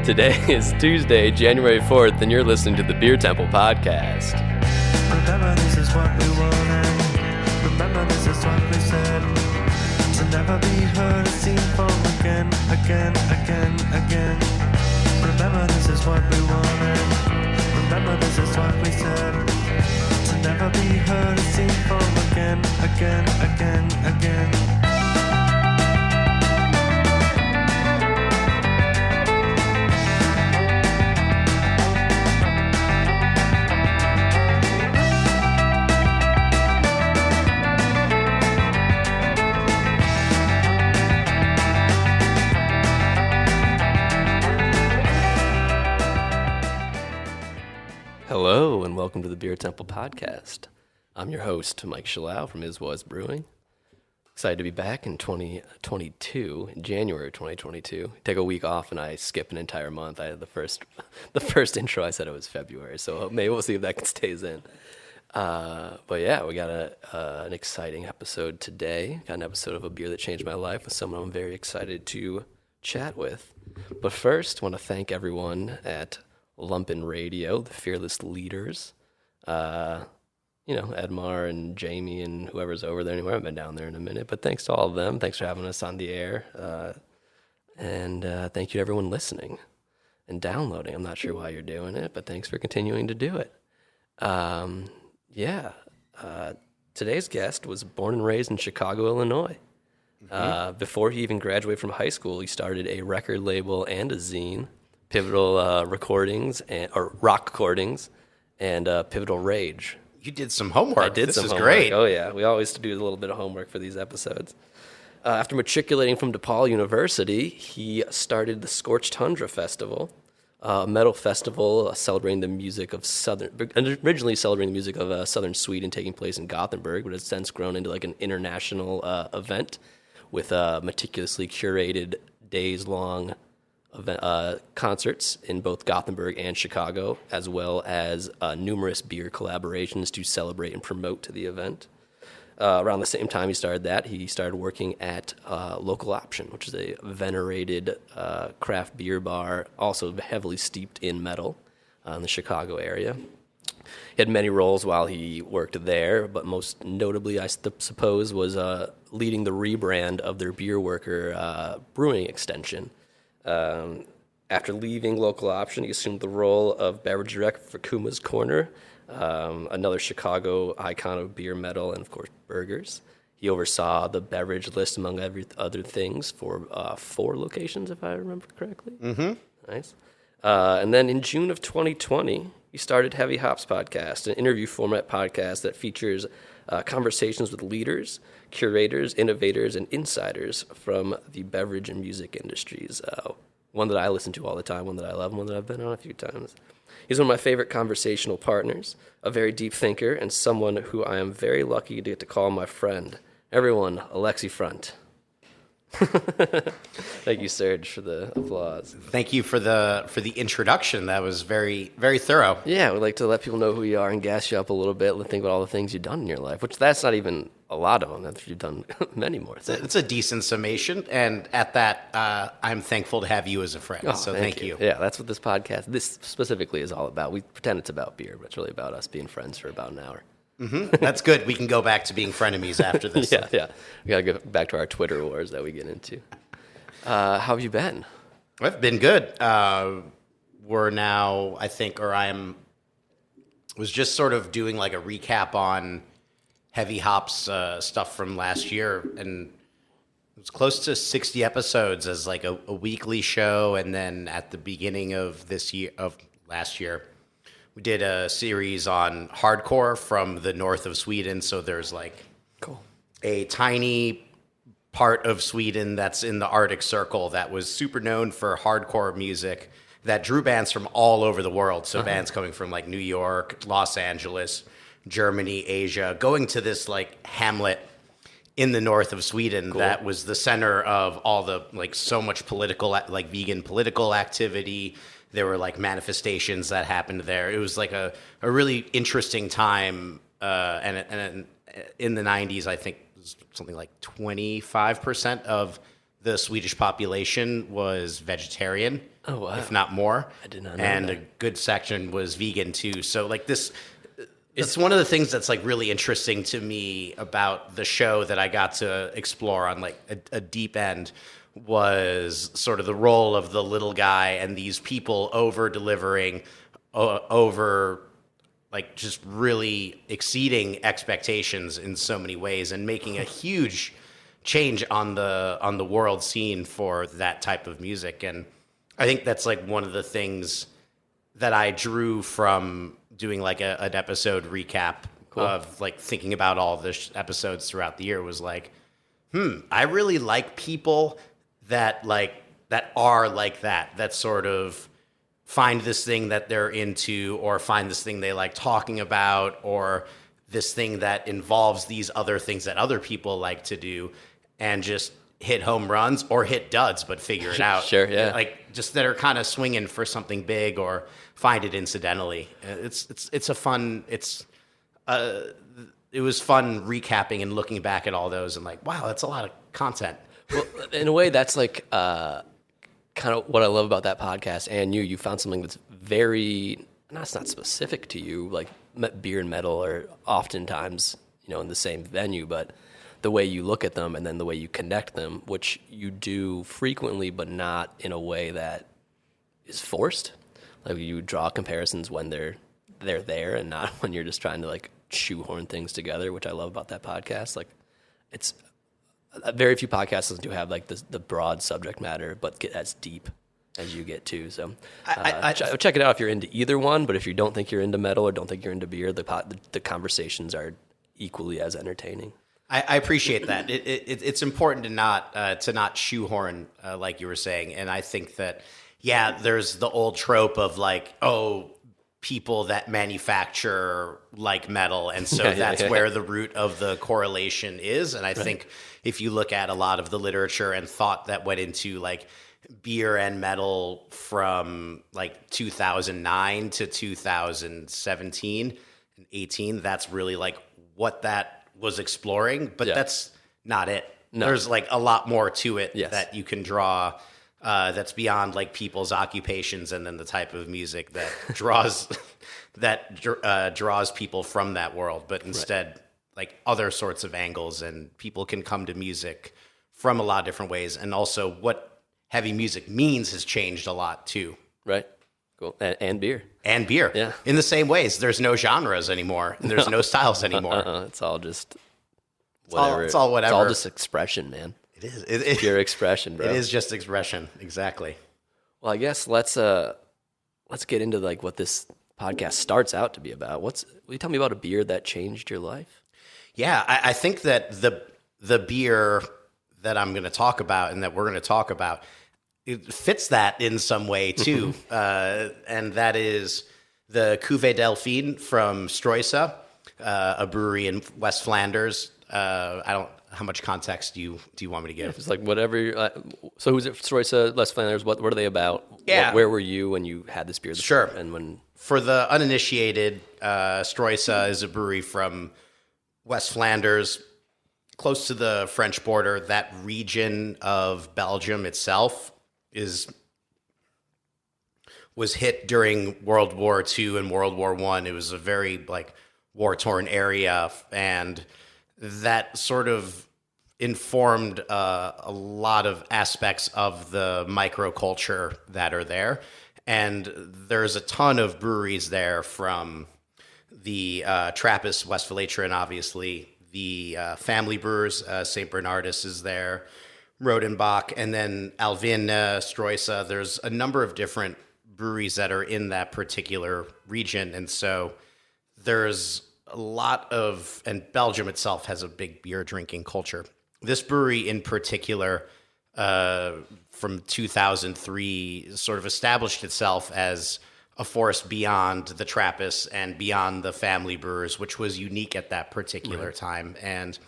Today is Tuesday, January 4th, and you're listening to the Beer Temple Podcast. Remember, this is what we wanted. Remember, this is what we said. To never be heard or seen from again. Remember, this is what we wanted. Remember, this is what we said. To never be heard or seen from again. Hello, and welcome to the Beer Temple Podcast. I'm your host, Mike Shalau from Is Was Brewing. Excited to be back in 2022, in January 2022. Take a week off and I skip an entire month. I had the first intro, I said it was February, so maybe we'll see if that stays in. But yeah, we got an exciting episode today. Got an episode of A Beer That Changed My Life with someone I'm very excited to chat with. But first, I want to thank everyone at Lumpin' Radio, the fearless leaders. Edmar and Jamie and whoever's over there anywhere. I haven't been down there in a minute, but thanks to all of them. Thanks for having us on the air. And thank you to everyone listening and downloading. I'm not sure why you're doing it, but thanks for continuing to do it. Today's guest was born and raised in Chicago, Illinois. Before he even graduated from high school, he started a record label and a zine, Pivotal Recordings or Rock Recordings, and Pivotal Rage. You did some homework. I did this some is homework. great. Oh yeah, we always do a little bit of homework for these episodes. After matriculating from DePaul University, he started the Scorched Tundra Festival, a metal festival celebrating the music of originally celebrating the music of southern Sweden, taking place in Gothenburg, but has since grown into like an international event with meticulously curated days-long concerts in both Gothenburg and Chicago, as well as numerous beer collaborations to celebrate and promote the event. Around the same time he started working at Local Option, which is a venerated craft beer bar, also heavily steeped in metal in the Chicago area. He had many roles while he worked there, but most notably, I suppose, was leading the rebrand of their Beer Worker brewing extension. After leaving Local Option, he assumed the role of beverage director for Kuma's Corner, another Chicago icon of beer, metal, and of course burgers. He oversaw the beverage list, among other things, for 4 locations, if I remember correctly. Mm-hmm. Nice. And then in June of 2020, he started Heavy Hops Podcast, an interview format podcast that features conversations with leaders, curators, innovators, and insiders from the beverage and music industries. One that I listen to all the time, one that I love, one that I've been on a few times. He's one of my favorite conversational partners, a very deep thinker, and someone who I am very lucky to get to call my friend. Everyone, Alexi Front. Thank you, Serge, for the applause. Thank you for the introduction. That was very, very thorough. Yeah, we'd like to let people know who you are and gas you up a little bit and think about all the things you've done in your life, which that's not even a lot of them. You've done many more things. It's a decent summation, and at that, I'm thankful to have you as a friend. So thank you. Yeah, that's what this specifically is all about. We pretend it's about beer, but it's really about us being friends for about an hour. Mm-hmm. That's good. We can go back to being frenemies after this. Yeah. We got to go back to our Twitter wars that we get into. How have you been? I've been good. We're now, I think, was just sort of doing like a recap on Heavy Hops stuff from last year, and it was close to 60 episodes as like a weekly show, and then at the beginning of last year, we did a series on hardcore from the north of Sweden. So there's like a tiny part of Sweden that's in the Arctic Circle that was super known for hardcore music that drew bands from all over the world. So bands coming from like New York, Los Angeles, Germany, Asia, going to this like hamlet in the north of Sweden that was the center of all the like so much political, like vegan political activity. There were like manifestations that happened there. It was like a really interesting time. And in the 90s, I think it was something like 25% of the Swedish population was vegetarian, Oh, wow. if not more. I did not know and that. a good section was vegan too. So like this, it's one of the things that's like really interesting to me about the show that I got to explore on like a deep end was sort of the role of the little guy and these people over delivering, over like just really exceeding expectations in so many ways and making a huge change on the world scene for that type of music. And I think that's like one of the things that I drew from doing like an episode recap of like thinking about all the episodes throughout the year was like, I really like people that are like that sort of find this thing that they're into or find this thing they like talking about or this thing that involves these other things that other people like to do and just hit home runs or hit duds, but figure it out. Sure, yeah. Like just that are kind of swinging for something big or find it incidentally. It's a fun, it was fun recapping and looking back at all those and like, wow, that's a lot of content. Well, in a way, that's like kind of what I love about that podcast. And you found something that's very, it's not specific to you. Like beer and metal are oftentimes, in the same venue, but the way you look at them and then the way you connect them, which you do frequently, but not in a way that is forced. Like you draw comparisons when they're there and not when you're just trying to like shoehorn things together, which I love about that podcast. Like it's very few podcasts do have like the broad subject matter, but get as deep as you get too. So check it out if you're into either one, but if you don't think you're into metal or don't think you're into beer, the conversations are equally as entertaining. I appreciate that. It's important to not shoehorn like you were saying, and I think that there's the old trope of like, oh, people that manufacture like metal, and so that's where the root of the correlation is. And I think if you look at a lot of the literature and thought that went into like beer and metal from like 2009 to 2017 and 18, that's really like what that was exploring, but that's not it. No. There's like a lot more to it that you can draw that's beyond like people's occupations and then the type of music that draws people from that world, but instead like other sorts of angles, and people can come to music from a lot of different ways. And also what heavy music means has changed a lot too. Right. Cool. And beer. And beer. Yeah. In the same ways, there's no genres anymore. And there's no styles anymore. It's all just whatever. It's all whatever. It's all just expression, man. It is. It's pure expression, bro. It is just expression. Exactly. Well, I guess let's get into like what this podcast starts out to be about. Will you tell me about a beer that changed your life? Yeah, I think that the beer that I'm going to talk about and that we're going to talk about, it fits that in some way too, and that is the Cuvée Delphine from Struise, a brewery in West Flanders. How much context do you want me to give? It's like whatever. So who's it? Struise, West Flanders. What are they about? Yeah. Where were you when you had this beer? Sure. And when for the uninitiated, Struise is a brewery from West Flanders, close to the French border. That region of Belgium itself was hit during World War II and World War I. It was a very like war-torn area, and that sort of informed a lot of aspects of the microculture that are there. And there's a ton of breweries there, from the Trappist Westfalen, obviously, the family brewers, St. Bernardus is there, Rodenbach, and then Alvin, Struise. There's a number of different breweries that are in that particular region. And so there's a lot of, and Belgium itself has a big beer drinking culture. This brewery in particular, from 2003, sort of established itself as a force beyond the Trappists and beyond the family brewers, which was unique at that particular time. And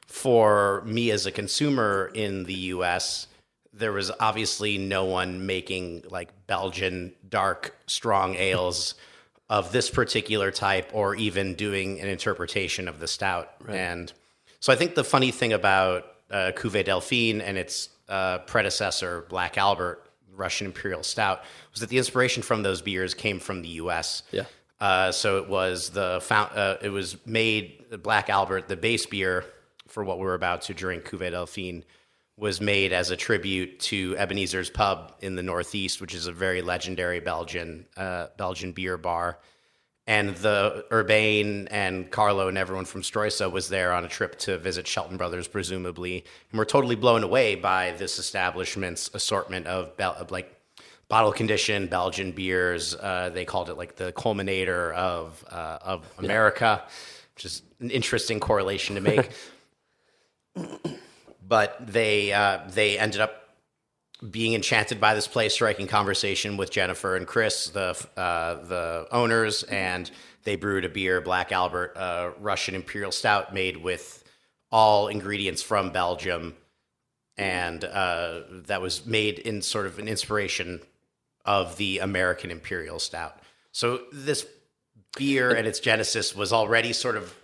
for me as a consumer in the U.S., there was obviously no one making like Belgian dark, strong ales of this particular type, or even doing an interpretation of the stout. Right. And so I think the funny thing about Cuvée Delphine and its predecessor, Black Albert, Russian Imperial Stout, was that the inspiration from those beers came from the U.S. Yeah. So it was it was made, Black Albert, the base beer for what we're about to drink, Cuvée Delphine, was made as a tribute to Ebenezer's Pub in the Northeast, which is a very legendary Belgian beer bar. And the Urbain and Carlo and everyone from Streusa was there on a trip to visit Shelton Brothers, presumably, and were totally blown away by this establishment's assortment of like bottle conditioned Belgian beers. They called it like the culminator of America, which is an interesting correlation to make. But they ended up being enchanted by this place, striking conversation with Jennifer and Chris, the owners, and they brewed a beer, Black Albert, Russian Imperial Stout, made with all ingredients from Belgium, and that was made in sort of an inspiration of the American Imperial Stout. So this beer and its genesis was already sort of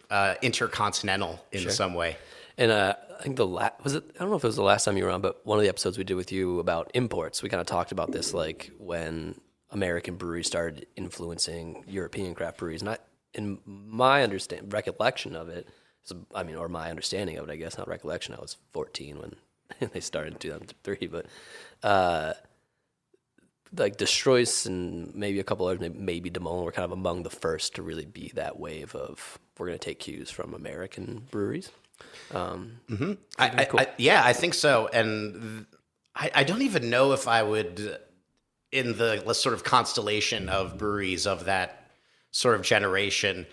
intercontinental in some way. And I think was it? I don't know if it was the last time you were on, but one of the episodes we did with you about imports, we kind of talked about this, like when American breweries started influencing European craft breweries. And in my recollection of it, or my understanding of it, I guess, not recollection. I was 14 when they started in 2003, but like Destroys and maybe a couple others, maybe De Moulin, were kind of among the first to really be that wave of, we're going to take cues from American breweries. Cool. I think so. And I don't even know if I would, in the sort of constellation of breweries of that sort of generation,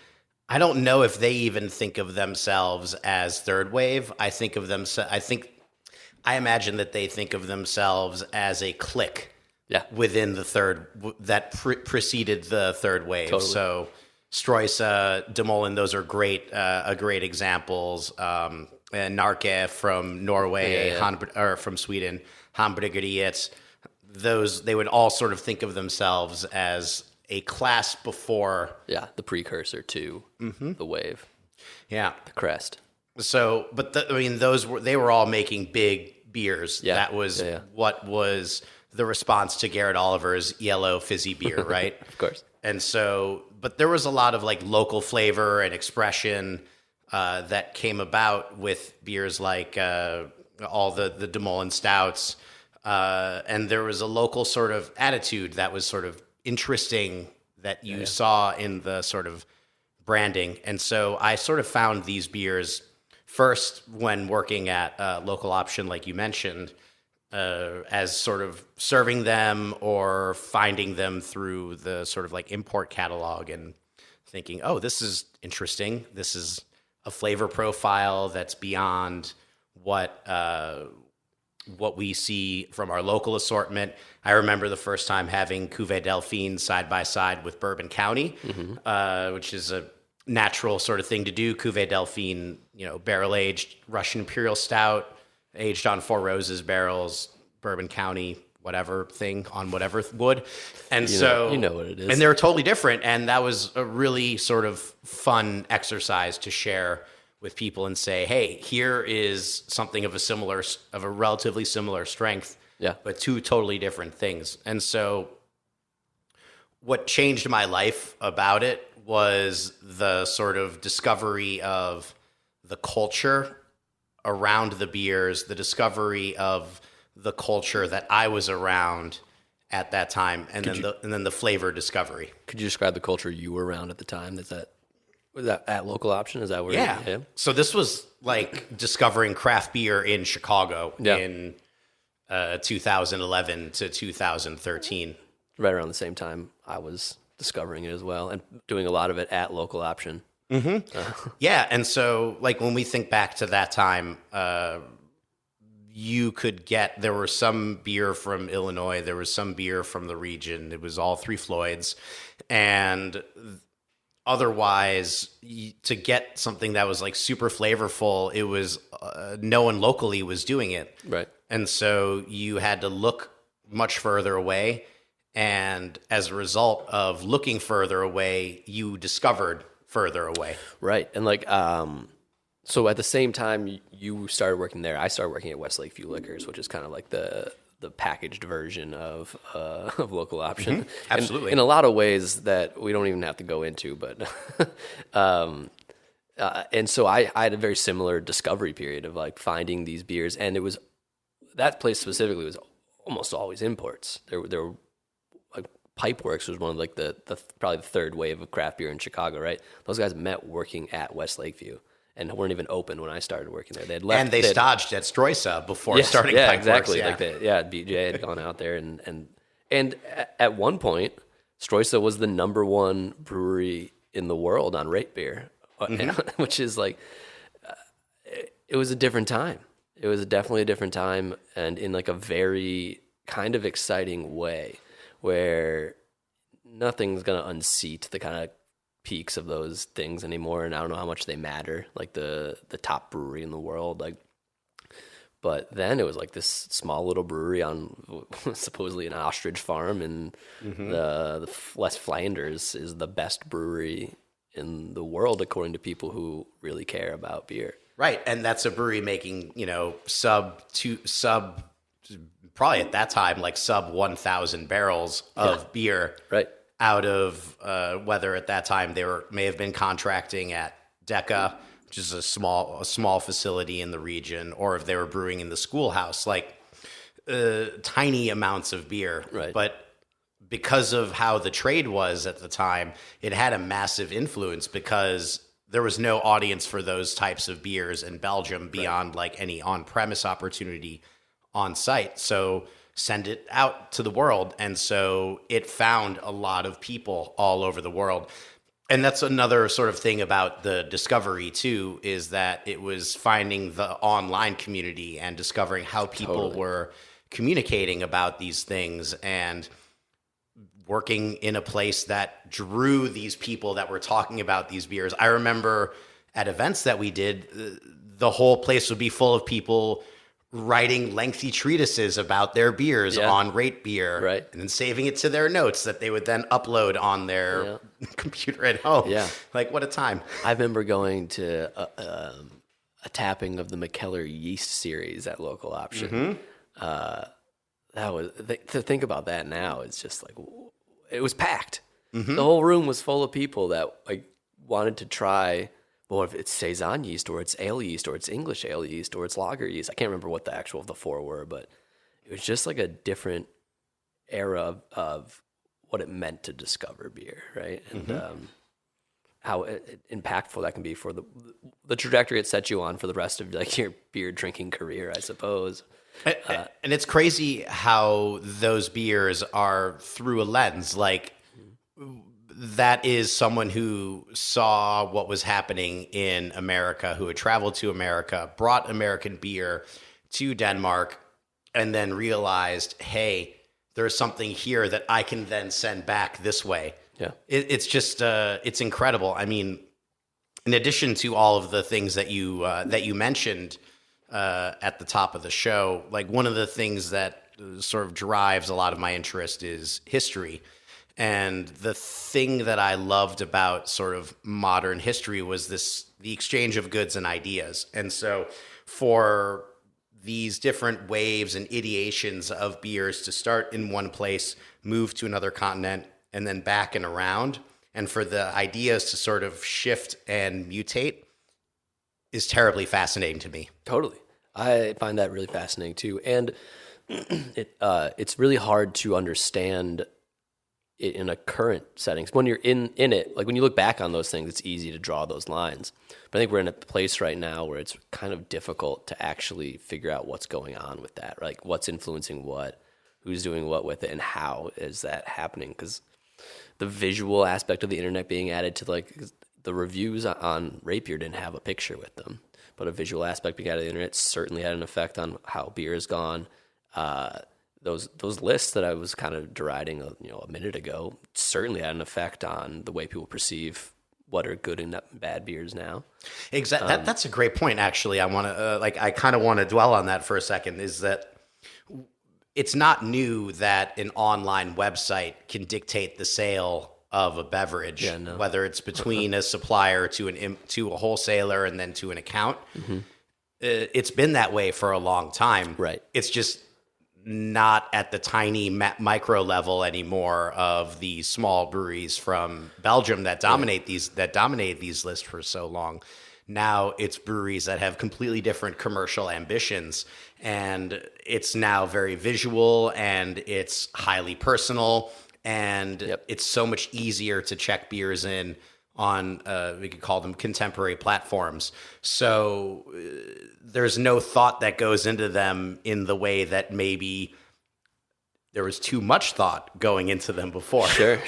I don't know if they even think of themselves as third wave. I imagine that they think of themselves as a clique within the third, that preceded the third wave. Totally. So Streusa, De Moulin, those are great examples. And Narke from Norway, or from Sweden, Hamburgeriet. Those, they would all sort of think of themselves as a class before. Yeah, the precursor to the wave. Yeah. The crest. So, but they were all making big beers. Yeah. That was what was the response to Garrett Oliver's yellow fizzy beer, right? Of course. And so, but there was a lot of like local flavor and expression that came about with beers like all the De Moulin stouts. And there was a local sort of attitude that was sort of interesting that you saw in the sort of branding. And so I sort of found these beers first when working at Local Option, like you mentioned, as sort of serving them or finding them through the sort of like import catalog and thinking, oh, this is interesting. This is a flavor profile that's beyond what we see from our local assortment. I remember the first time having Cuvée Delphine side by side with Bourbon County, which is a natural sort of thing to do. Cuvée Delphine, barrel aged Russian Imperial Stout, aged on Four Roses barrels, Bourbon County, whatever thing on whatever wood. And you know what it is. And they were totally different. And that was a really sort of fun exercise to share with people and say, hey, here is something of a relatively similar strength, but two totally different things. And so what changed my life about it was the sort of discovery of the culture around the beers, the discovery of the culture that I was around at that time, and then the flavor discovery. Could you describe the culture you were around at the time? Was that at Local Option? Is that where? Yeah. So this was like discovering craft beer in Chicago in 2011 to 2013. Right around the same time I was discovering it as well, and doing a lot of it at Local Option. Yeah, and so like when we think back to that time, there was some beer from Illinois, there was some beer from the region. It was all Three Floyds, and otherwise, to get something that was like super flavorful, it was no one locally was doing it, right? And so you had to look much further away, and as a result of looking further away, you discovered further away. Right. And like, So at the same time you started working there, I started working at West Lakeview Liquors, which is kind of like the packaged version of of Local Option. Absolutely. In a lot of ways that we don't even have to go into, but and so I had a very similar discovery period of like finding these beers, and it was that place specifically was almost always imports. There were like Pipeworks was one of like the probably the third wave of craft beer in Chicago, right? Those guys met working at West Lakeview and weren't even open when I started working there. They had left, And they staged at Stroisa before starting yeah, Pipeworks. exactly. Yeah. Like BJ had gone out there and at one point, Stroisa was the number one brewery in the world on rate beer, which is like it was a different time. It was definitely a different time, and in like a very kind of exciting way, where nothing's gonna unseat the kind of peaks of those things anymore. And I don't know how much they matter, like the top brewery in the world, like. But then it was like this small little brewery on supposedly an ostrich farm, and the West Flanders is the best brewery in the world according to people who really care about beer. Right, and that's a brewery making, sub probably at that time like sub 1,000 barrels of beer, Right. out of whether at that time they may have been contracting at Decca, which is a small facility in the region, or if they were brewing in the schoolhouse, like tiny amounts of beer. Right. But because of how the trade was at the time, it had a massive influence because there was no audience for those types of beers in Belgium beyond like any on-premise opportunity on site. So send it out to the world. And so it found a lot of people all over the world. And that's another sort of thing about the discovery too, is that it was finding the online community and discovering how people were communicating about these things and working in a place that drew these people that were talking about these beers. I remember at events that we did, the whole place would be full of people writing lengthy treatises about their beers on Rate Beer, Right. and then saving it to their notes that they would then upload on their computer at home. Yeah. Like, what a time. I remember going to a tapping of the McKellar Yeast series at Local Option. That was to think about that now. It's just like it was packed. The whole room was full of people that like wanted to try. Well, if it's saison yeast, or it's ale yeast, or it's English ale yeast, or it's lager yeast. I can't remember what the four were, but it was just like a different era of what it meant to discover beer, right? And how impactful that can be for the trajectory it sets you on for the rest of like your beer drinking career, I suppose. And it's crazy how those beers are through a lens. Like, that is someone who saw what was happening in America, who had traveled to America, brought American beer to Denmark, and then realized, hey, there's something here that I can then send back this way. Yeah. It's just, it's incredible. I mean, in addition to all of the things that you mentioned at the top of the show, like one of the things that sort of drives a lot of my interest is history. And the thing that I loved about sort of modern history was the exchange of goods and ideas. And so for these different waves and ideations of beers to start in one place, move to another continent, and then back and around, and for the ideas to sort of shift and mutate is terribly fascinating to me. Totally. I find that really fascinating too. And it's really hard to understand it in a current settings. When you're in it, like when you look back on those things, it's easy to draw those lines. But I think we're in a place right now where it's kind of difficult to actually figure out what's going on with that, right? Like what's influencing what, who's doing what with it, and how is that happening? Because the visual aspect of the internet being added to like the reviews on Rate Beer didn't have a picture with them, but a visual aspect being added to the internet certainly had an effect on how beer is gone. Those lists that I was kind of deriding, a minute ago, certainly had an effect on the way people perceive what are good and bad beers now. Exactly. That's a great point. Actually, I want to I kind of want to dwell on that for a second. Is that it's not new that an online website can dictate the sale of a beverage, Yeah, no. whether it's between a supplier to a wholesaler and then to an account. It's been that way for a long time. Right. It's just not at the tiny micro level anymore of the small breweries from Belgium that dominate these lists for so long. Now it's breweries that have completely different commercial ambitions, and it's now very visual and it's highly personal, and it's so much easier to check beers in on, we could call them contemporary platforms. So there's no thought that goes into them in the way that maybe there was too much thought going into them before. Sure.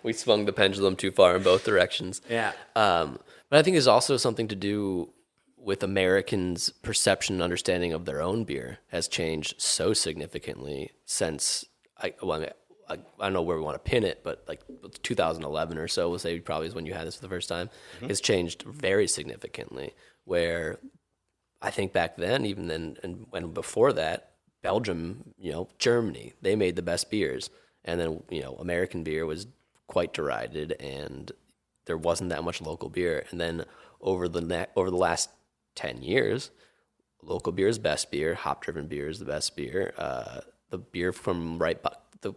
We swung the pendulum too far in both directions. Yeah. But I think there's also something to do with Americans' perception and understanding of their own beer has changed so significantly since, I don't know where we want to pin it, but like 2011 or so, we'll say probably is when you had this for the first time, it's changed very significantly. Where I think back then, even then, and when before that, Belgium, Germany, they made the best beers. And then, American beer was quite derided and there wasn't that much local beer. And then over the last 10 years, local beer is best beer, hop-driven beer is the best beer. The beer from the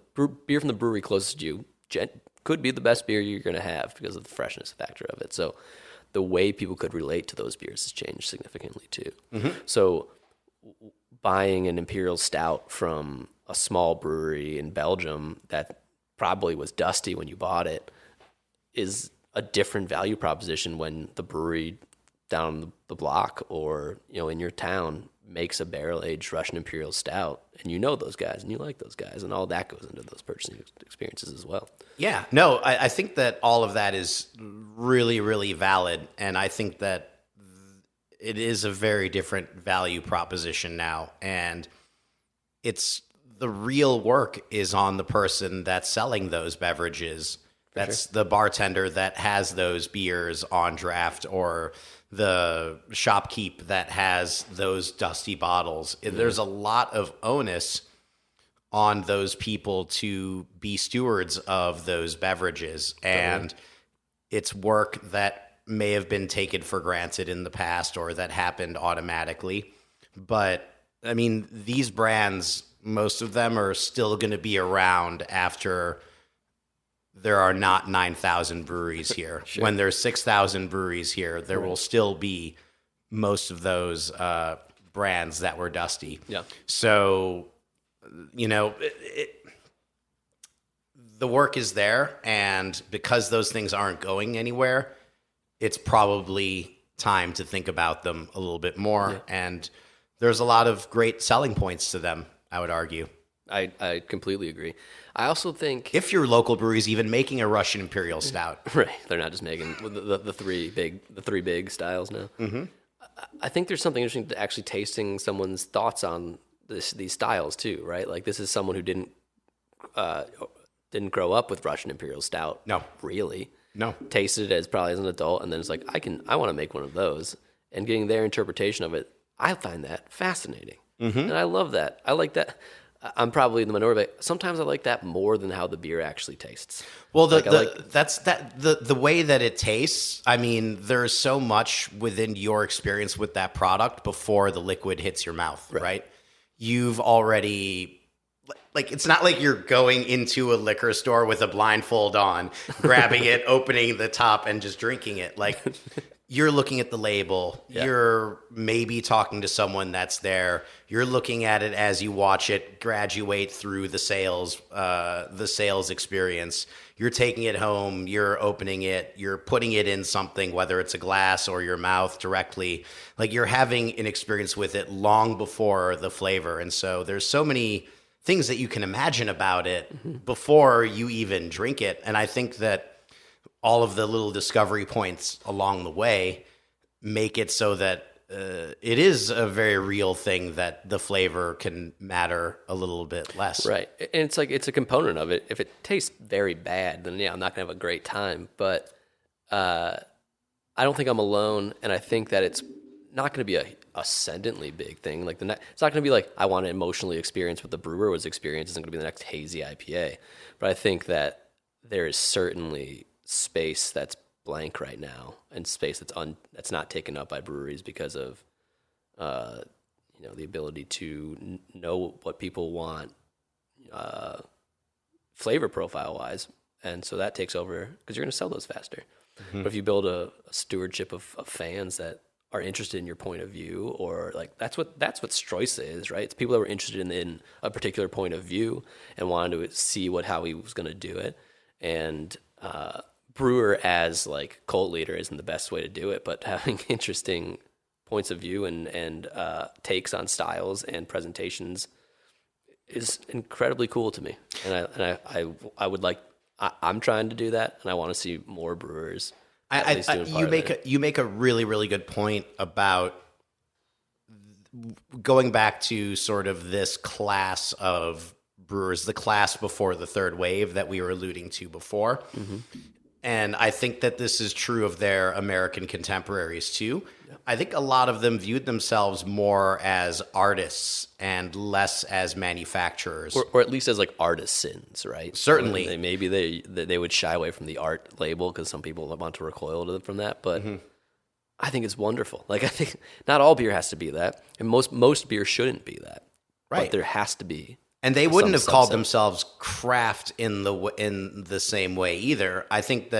beer from the brewery closest to you could be the best beer you're going to have because of the freshness factor of it. So the way people could relate to those beers has changed significantly too. So buying an imperial stout from a small brewery in Belgium that probably was dusty when you bought it is a different value proposition when the brewery down the block or in your town makes a barrel-aged Russian Imperial Stout, and those guys, and you like those guys, and all that goes into those purchasing experiences as well. Yeah, no, I think that all of that is really, really valid, and I think that it is a very different value proposition now, and it's the real work is on the person that's selling those beverages. That's the bartender that has those beers on draft, or the shopkeep that has those dusty bottles. There's a lot of onus on those people to be stewards of those beverages. And it's work that may have been taken for granted in the past or that happened automatically. But I mean, these brands, most of them are still going to be around after there are not 9,000 breweries here. When there's 6,000 breweries here, there will still be most of those brands that were dusty. Yeah. So, the work is there, and because those things aren't going anywhere, it's probably time to think about them a little bit more. Yeah. And there's a lot of great selling points to them, I would argue. I completely agree. I also think if your local brewery is even making a Russian Imperial Stout, right? They're not just making the three big styles now. I think there's something interesting to actually tasting someone's thoughts on these styles too, right? Like this is someone who didn't grow up with Russian Imperial Stout. No, really, no. Tasted it probably as an adult, and then it's like I want to make one of those, and getting their interpretation of it, I find that fascinating, and I love that. I like that. I'm probably in the minority, but sometimes I like that more than how the beer actually tastes. Well, the way that it tastes, I mean, there's so much within your experience with that product before the liquid hits your mouth, right? You've already, it's not like you're going into a liquor store with a blindfold on, grabbing it, opening the top, and just drinking it. You're looking at the label. Yeah. You're maybe talking to someone that's there. You're looking at it as you watch it graduate through the sales experience. You're taking it home. You're opening it. You're putting it in something, whether it's a glass or your mouth directly. You're having an experience with it long before the flavor. And so there's so many things that you can imagine about it before you even drink it. And I think that all of the little discovery points along the way make it so that it is a very real thing that the flavor can matter a little bit less. Right. And it's a component of it. If it tastes very bad, then I'm not going to have a great time. But I don't think I'm alone, and I think that it's not going to be a ascendantly big thing. It's not going to be like I want to emotionally experience what the brewer was experiencing. It's going to be the next hazy IPA. But I think that there is certainly space that's blank right now, and space that's not taken up by breweries because of the ability to know what people want flavor profile wise, and so that takes over because you're going to sell those faster. But if you build a stewardship of fans that are interested in your point of view, or like that's what Stroisa is, right? It's people that were interested in a particular point of view and wanted to see how he was going to do it. And brewer as like cult leader isn't the best way to do it, but having interesting points of view and takes on styles and presentations is incredibly cool to me. And I would like. I'm trying to do that, and I want to see more brewers. You make a really, really good point about going back to sort of this class of brewers, the class before the third wave that we were alluding to before. Mm-hmm. And I think that this is true of their American contemporaries too. Yeah. I think a lot of them viewed themselves more as artists and less as manufacturers, or at least as like artisans, right? Certainly, maybe they would shy away from the art label because some people want to recoil from that. But I think it's wonderful. Like I think not all beer has to be that, and most beer shouldn't be that. Right, but there has to be. And they wouldn't have called themselves craft in the same way either. I think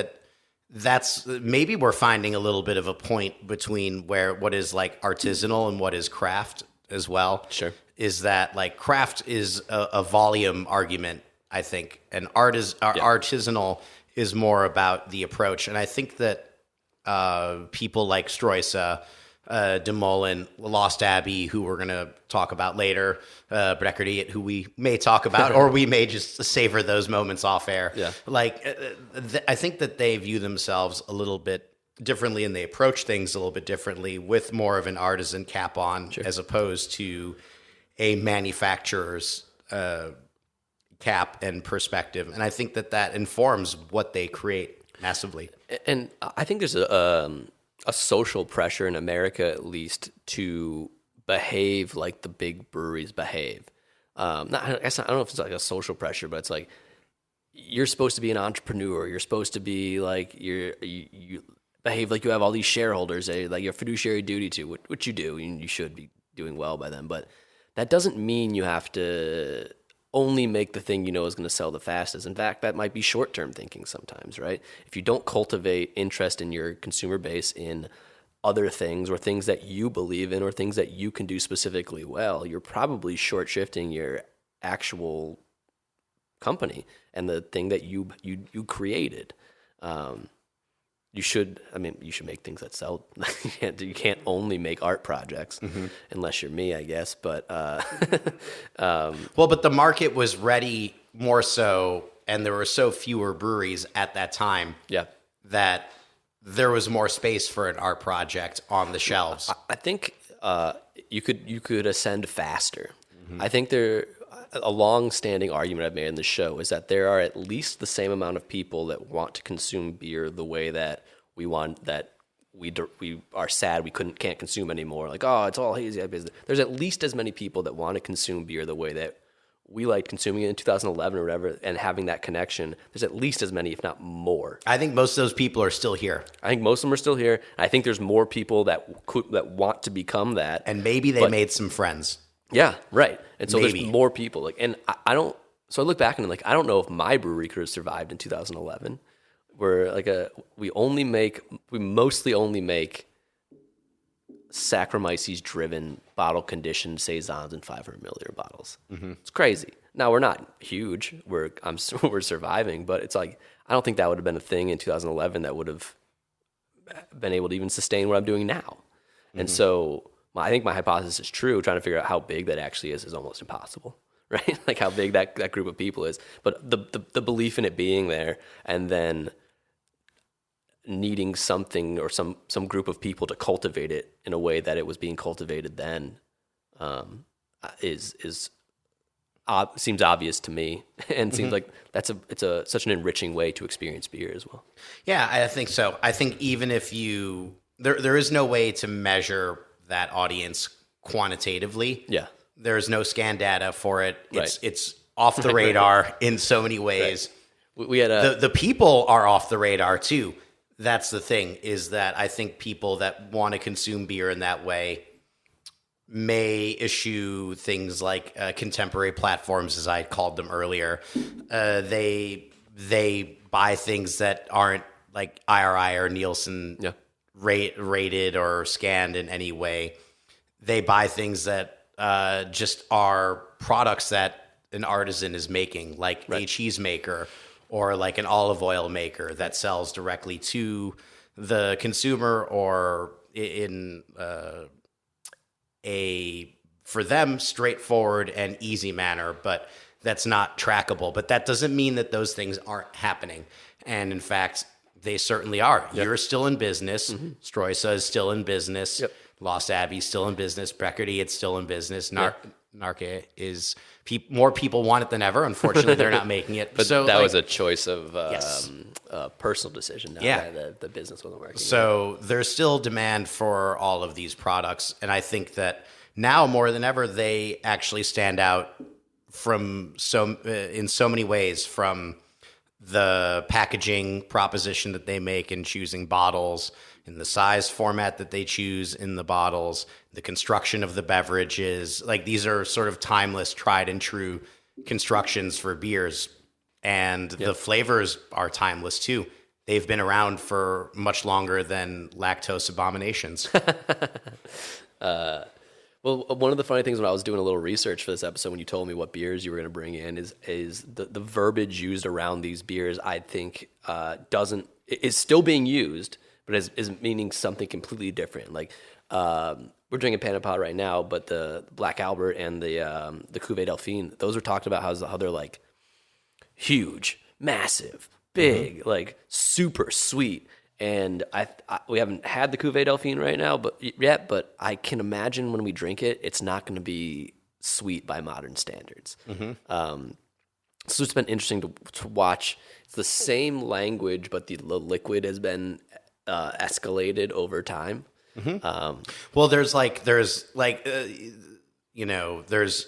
that's maybe we're finding a little bit of a point between what is like artisanal and what is craft as well. Sure. Is that like craft is a volume argument, I think, and artisanal is more about the approach. And I think that people like Stroisa, DeMolin, Lost Abbey, who we're going to talk about later, Breckerdiet, who we may talk about, or we may just savor those moments off air. Yeah. Like, I think that they view themselves a little bit differently, and they approach things a little bit differently with more of an artisan cap on, as opposed to a manufacturer's cap and perspective. And I think that informs what they create massively. And I think there's a social pressure in America, at least, to behave like the big breweries behave. I don't know if it's like a social pressure, but it's like you're supposed to be an entrepreneur. You're supposed to be like you behave like you have all these shareholders, like your fiduciary duty to, which you do, and you should be doing well by them. But that doesn't mean you have to only make the thing you know is going to sell the fastest. In fact, that might be short-term thinking sometimes, right? If you don't cultivate interest in your consumer base in other things or things that you believe in or things that you can do specifically well, you're probably short-shifting your actual company and the thing that you created. You should make things that sell. You can't only make art projects unless you're me, I guess. But but the market was ready more so, and there were so fewer breweries at that time. Yeah, that there was more space for an art project on the shelves. I think you could ascend faster. Mm-hmm. I think a long-standing argument I've made in the show is that there are at least the same amount of people that want to consume beer the way that we want, that we are sad we can't consume anymore. Like, oh, it's all hazy. There's at least as many people that want to consume beer the way that we liked consuming it in 2011 or whatever, and having that connection. There's at least as many, if not more. I think most of those people are still here. I think most of them are still here. I think there's more people that want to become that. And maybe they made some friends. Yeah, right. And so there's more people. Like, and I don't. So I look back and I'm like, I don't know if my brewery could have survived in 2011. We're like we mostly only make Saccharomyces driven bottle conditioned saisons in 500 milliliter bottles. Mm-hmm. It's crazy. Now we're not huge. We're surviving, but it's like I don't think that would have been a thing in 2011 that would have been able to even sustain what I'm doing now. Mm-hmm. And so I think my hypothesis is true. Trying to figure out how big that actually is almost impossible, right? Like how big that group of people is. But the belief in it being there, and then needing something or some group of people to cultivate it in a way that it was being cultivated then, seems obvious to me, and seems like it's such an enriching way to experience beer as well. Yeah, I think so. I think even if there is no way to measure that audience quantitatively. Yeah. There's no scan data for it. It's off the radar in so many ways. We had a The people are off the radar too. That's the thing, is that I think people that want to consume beer in that way may issue things like contemporary platforms, as I called them earlier. They buy things that aren't like IRI or Nielsen rated or scanned in any way. They buy things that just are products that an artisan is making, like a cheese maker or like an olive oil maker that sells directly to the consumer, or in a, for them, straightforward and easy manner, but that's not trackable. But that doesn't mean that those things aren't happening. And in fact, they certainly are. Yep. You're still in business. Mm-hmm. Stroisa is still in business. Yep. Lost Abbey's still in business. Brecardy, it's still in business. Narca is more people want it than ever. Unfortunately, they're not making it. But so that was a choice of personal decision. The business wasn't working. So there's still demand for all of these products, and I think that now more than ever they actually stand out from in so many ways, from the packaging proposition that they make in choosing bottles, in the size format that they choose in the bottles, the construction of the beverages. Like, these are sort of timeless, tried and true constructions for beers. And the flavors are timeless too. They've been around for much longer than lactose abominations. Well, one of the funny things when I was doing a little research for this episode, when you told me what beers you were going to bring in, is the verbiage used around these beers, I think, is still being used, but is meaning something completely different. Like, we're drinking Panapod right now, but the Black Albert and the Cuvée Delphine, those are talked about how they're like huge, massive, big, like super sweet. And we haven't had the Cuvée Delphine right now, but I can imagine when we drink it, it's not going to be sweet by modern standards. Mm-hmm. So it's been interesting to watch. It's the same language, but the liquid has been escalated over time. Mm-hmm. Well, there's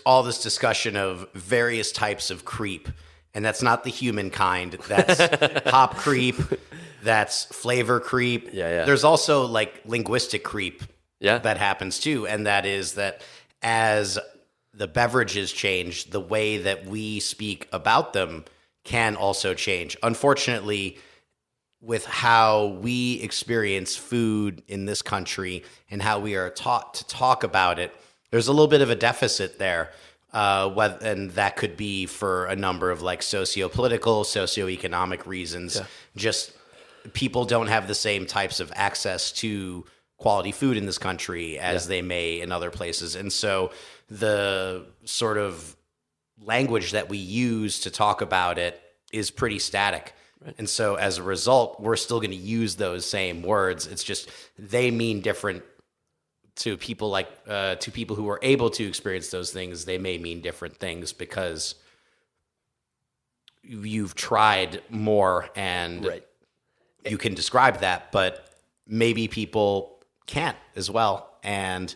all this discussion of various types of creep, and that's not the human kind. That's hop creep. That's flavor creep. Yeah. There's also like linguistic creep that happens too. And that is that as the beverages change, the way that we speak about them can also change. Unfortunately, with how we experience food in this country and how we are taught to talk about it, there's a little bit of a deficit there. And that could be for a number of like socio-political, socioeconomic reasons. Yeah. Just people don't have the same types of access to quality food in this country as they may in other places. And so the sort of language that we use to talk about it is pretty static. Right. And so as a result, we're still going to use those same words. It's just they mean different to people to people who are able to experience those things. They may mean different things because you've tried more and you can describe that, but maybe people can't as well. And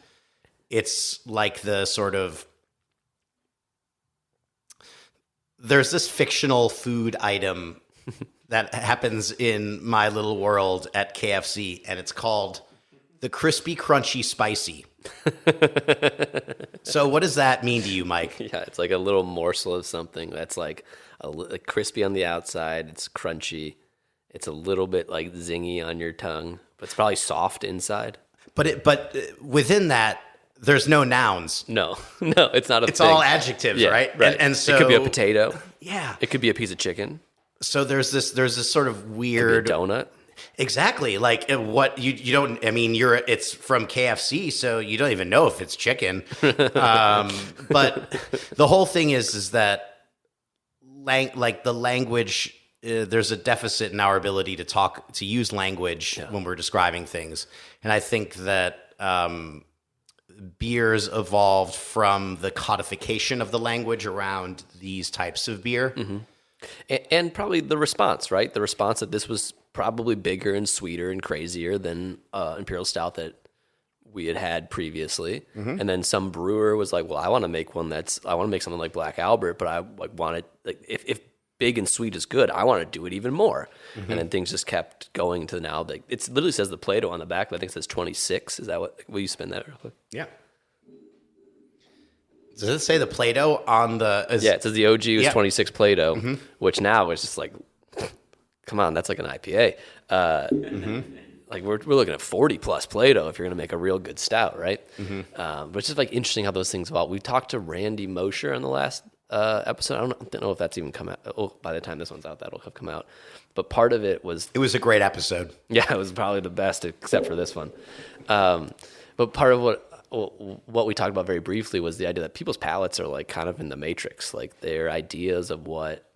it's like the sort of, there's this fictional food item that happens in my little world at KFC, and it's called the crispy, crunchy, spicy. So what does that mean to you, Mike? Yeah, it's like a little morsel of something that's like a crispy on the outside. It's crunchy. It's a little bit like zingy on your tongue, but it's probably soft inside. But within that, there's no nouns. No, it's not a It's thing. all adjectives, right? And so it could be a potato. Yeah. It could be a piece of chicken. So there's this sort of weird donut. Exactly. Like what you don't, I mean, it's from KFC, so you don't even know if it's chicken. But the whole thing is that the language, there's a deficit in our ability to use language when we're describing things. And I think that beers evolved from the codification of the language around these types of beer. Mm-hmm. And probably the response, right? The response that this was probably bigger and sweeter and crazier than Imperial Stout that we had previously. Mm-hmm. And then some brewer was like, well, I want to make something like Black Albert, but I want it, like, if big and sweet is good. I want to do it even more. And then things just kept going to now. Like, it literally says the Play-Doh on the back, but I think it says 26. Is that what? Will you spin that real quick? Yeah. Does it say the Play-Doh on the... Yeah, it says the OG was 26 Play-Doh, which now is just like, come on, that's like an IPA. Like, we're looking at 40-plus Play-Doh if you're going to make a real good stout, right? But it's just, like, interesting how those things evolve. We talked to Randy Mosher in the last episode. I don't know if that's even come out. Oh, by the time this one's out, that'll have come out. But part of it was... It was a great episode. Yeah, it was probably the best, except for this one. But part of what we talked about very briefly was the idea that people's palates are like kind of in the matrix. Like, their ideas of what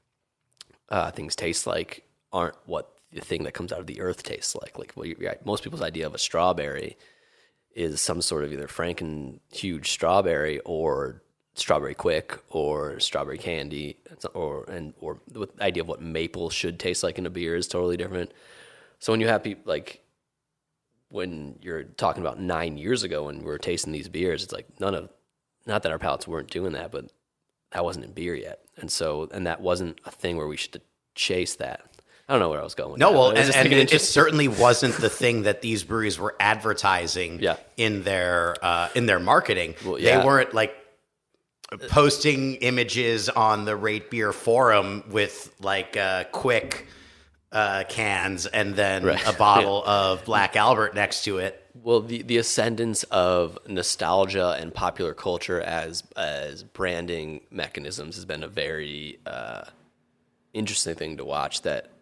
things taste like aren't what the thing that comes out of the earth tastes like. Like, most people's idea of a strawberry is some sort of either Franken huge strawberry or strawberry quick or strawberry candy, or the idea of what maple should taste like in a beer is totally different. So when you have people like, when you're talking about 9 years ago when we were tasting these beers, it's like not that our palates weren't doing that, but that wasn't in beer yet. And that wasn't a thing where we should chase that. I don't know where I was going. No, well, and it certainly wasn't the thing that these breweries were advertising in their marketing. Well, They weren't like posting images on the Rate Beer forum with like quick cans and then a bottle of Black Albert next to it. Well, the ascendance of nostalgia and popular culture as branding mechanisms has been a very interesting thing to watch. That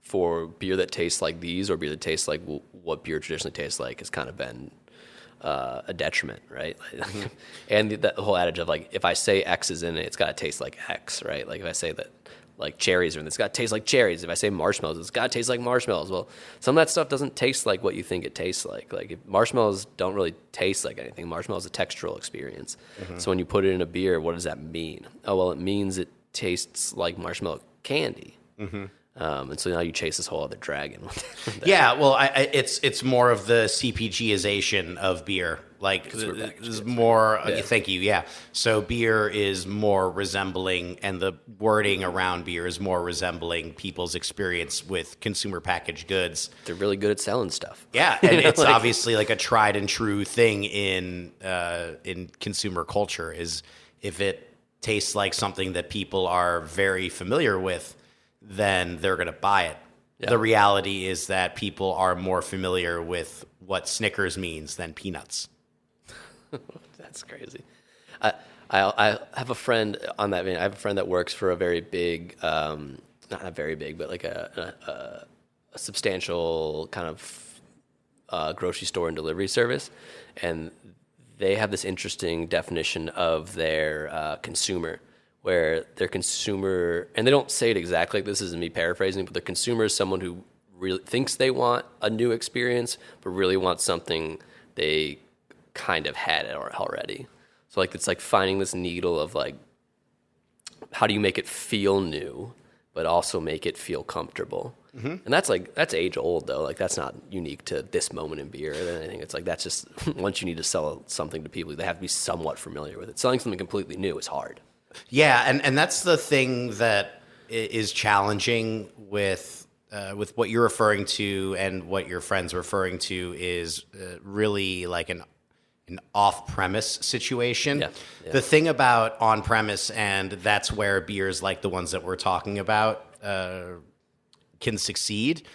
for beer that tastes like these, or beer that tastes like what beer traditionally tastes like, has kind of been a detriment, right? And the whole adage of like, if I say X is in it, it's got to taste like X, right? Like, if I say that like cherries are in it, it's got to taste like cherries. If I say marshmallows, it's got to taste like marshmallows. Well, some of that stuff doesn't taste like what you think it tastes like. Like, if marshmallows don't really taste like anything. Marshmallows is a textural experience. So when you put it in a beer, what does that mean? Oh, well, it means it tastes like marshmallow candy. And so now you chase this whole other dragon with that. Yeah, well, it's more of the CPGization of beer. Like, there's more. Thank you. Yeah, so beer is more resembling, and the wording around beer is more resembling people's experience with consumer packaged goods. They're really good at selling stuff. Yeah, and it's like, obviously like a tried and true thing in consumer culture. Is if it tastes like something that people are very familiar with, then they're going to buy it. Yeah. The reality is that people are more familiar with what Snickers means than peanuts. That's crazy. I have a friend on that vein. I have a friend that works for a very big, not very big, but like a substantial kind of grocery store and delivery service. And they have this interesting definition of their consumer, where their consumer, and they don't say it exactly, this isn't me paraphrasing, but the consumer is someone who really thinks they want a new experience, but really wants something they kind of had it already. So like, it's like finding this needle of like, how do you make it feel new, but also make it feel comfortable? And that's age old though. Like, that's not unique to this moment in beer or anything. It's like, that's just, once you need to sell something to people, they have to be somewhat familiar with it. Selling something completely new is hard. Yeah, and that's the thing that is challenging with what you're referring to, and what your friend's referring to is really like an off-premise situation. Yeah. The thing about on-premise, and that's where beers like the ones that we're talking about can succeed,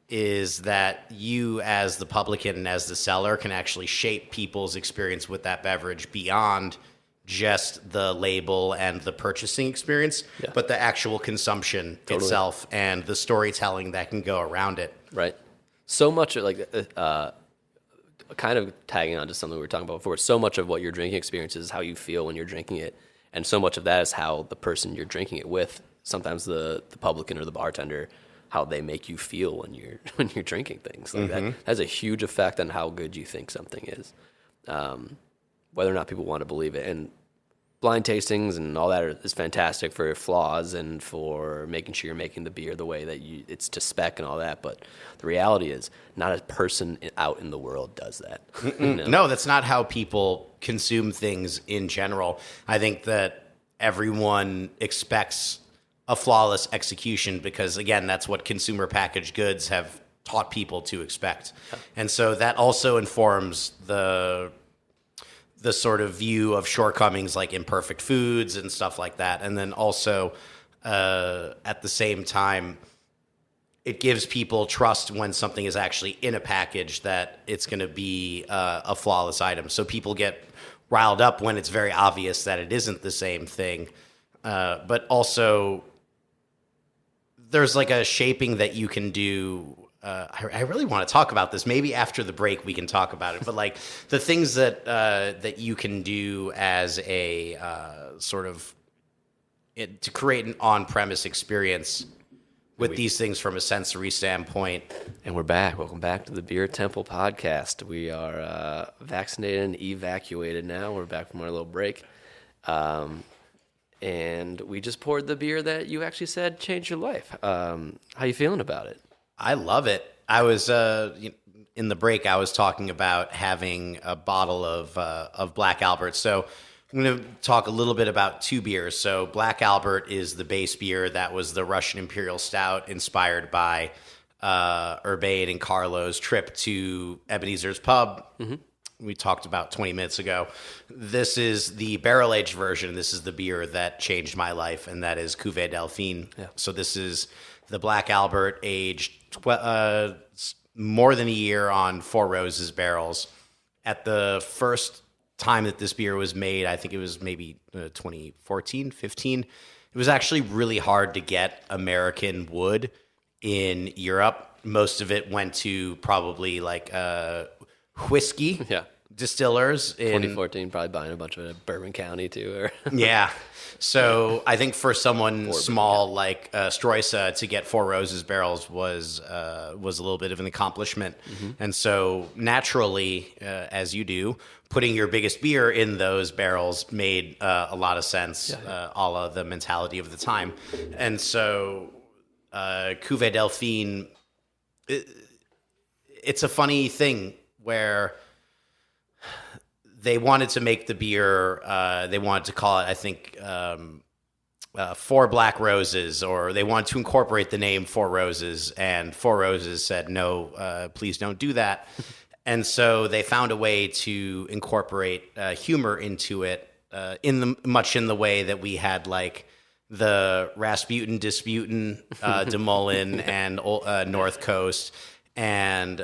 is that you as the publican and as the seller can actually shape people's experience with that beverage beyond just the label and the purchasing experience, but the actual consumption itself and the storytelling that can go around it. Right. So much like kind of tagging on to something we were talking about before, so much of what your drinking experience is how you feel when you're drinking it. And so much of that is how the person you're drinking it with, sometimes the publican or the bartender, how they make you feel when you're drinking things. Like that has a huge effect on how good you think something is. Whether or not people want to believe it. And blind tastings and all that is fantastic for flaws and for making sure you're making the beer the way that it's to spec and all that. But the reality is, not a person out in the world does that. You know? No, that's not how people consume things in general. I think that everyone expects a flawless execution because, again, that's what consumer packaged goods have taught people to expect. And so that also informs the sort of view of shortcomings like imperfect foods and stuff like that. And then also at the same time, it gives people trust when something is actually in a package that it's going to be a flawless item. So people get riled up when it's very obvious that it isn't the same thing. But also, there's like a shaping that you can do. I really want to talk about this. Maybe after the break we can talk about it. But like the things that you can do as a sort of to create an on-premise experience with these things from a sensory standpoint. And we're back. Welcome back to the Beer Temple podcast. We are vaccinated and evacuated now. We're back from our little break. And we just poured the beer that you actually said changed your life. How you feeling about it? I love it. I was in the break. I was talking about having a bottle of Black Albert. So I'm going to talk a little bit about two beers. So Black Albert is the base beer that was the Russian Imperial Stout inspired by Urbain and Carlo's trip to Ebenezer's Pub. Mm-hmm. We talked about 20 minutes ago. This is the barrel-aged version. This is the beer that changed my life, and that is Cuvée Delphine. Yeah. So this is the Black Albert aged more than a year on Four Roses barrels. At the first time that this beer was made, I think it was maybe 2014, 15. It was actually really hard to get American wood in Europe. Most of it went to probably like whiskey distillers. In 2014, probably buying a bunch of it at Bourbon County too. Yeah. So I think for someone small like Stroisa to get Four Roses barrels was a little bit of an accomplishment. Mm-hmm. And so naturally, as you do, putting your biggest beer in those barrels made a lot of sense, a la the mentality of the time. And so Cuvée Delphine, it's a funny thing where they wanted to make the beer, they wanted to call it, I think, Four Black Roses, or they wanted to incorporate the name Four Roses, and Four Roses said, no, please don't do that. And so they found a way to incorporate humor into it, much in the way that we had like the Rasputin, Disputin, DeMolin, and North Coast, and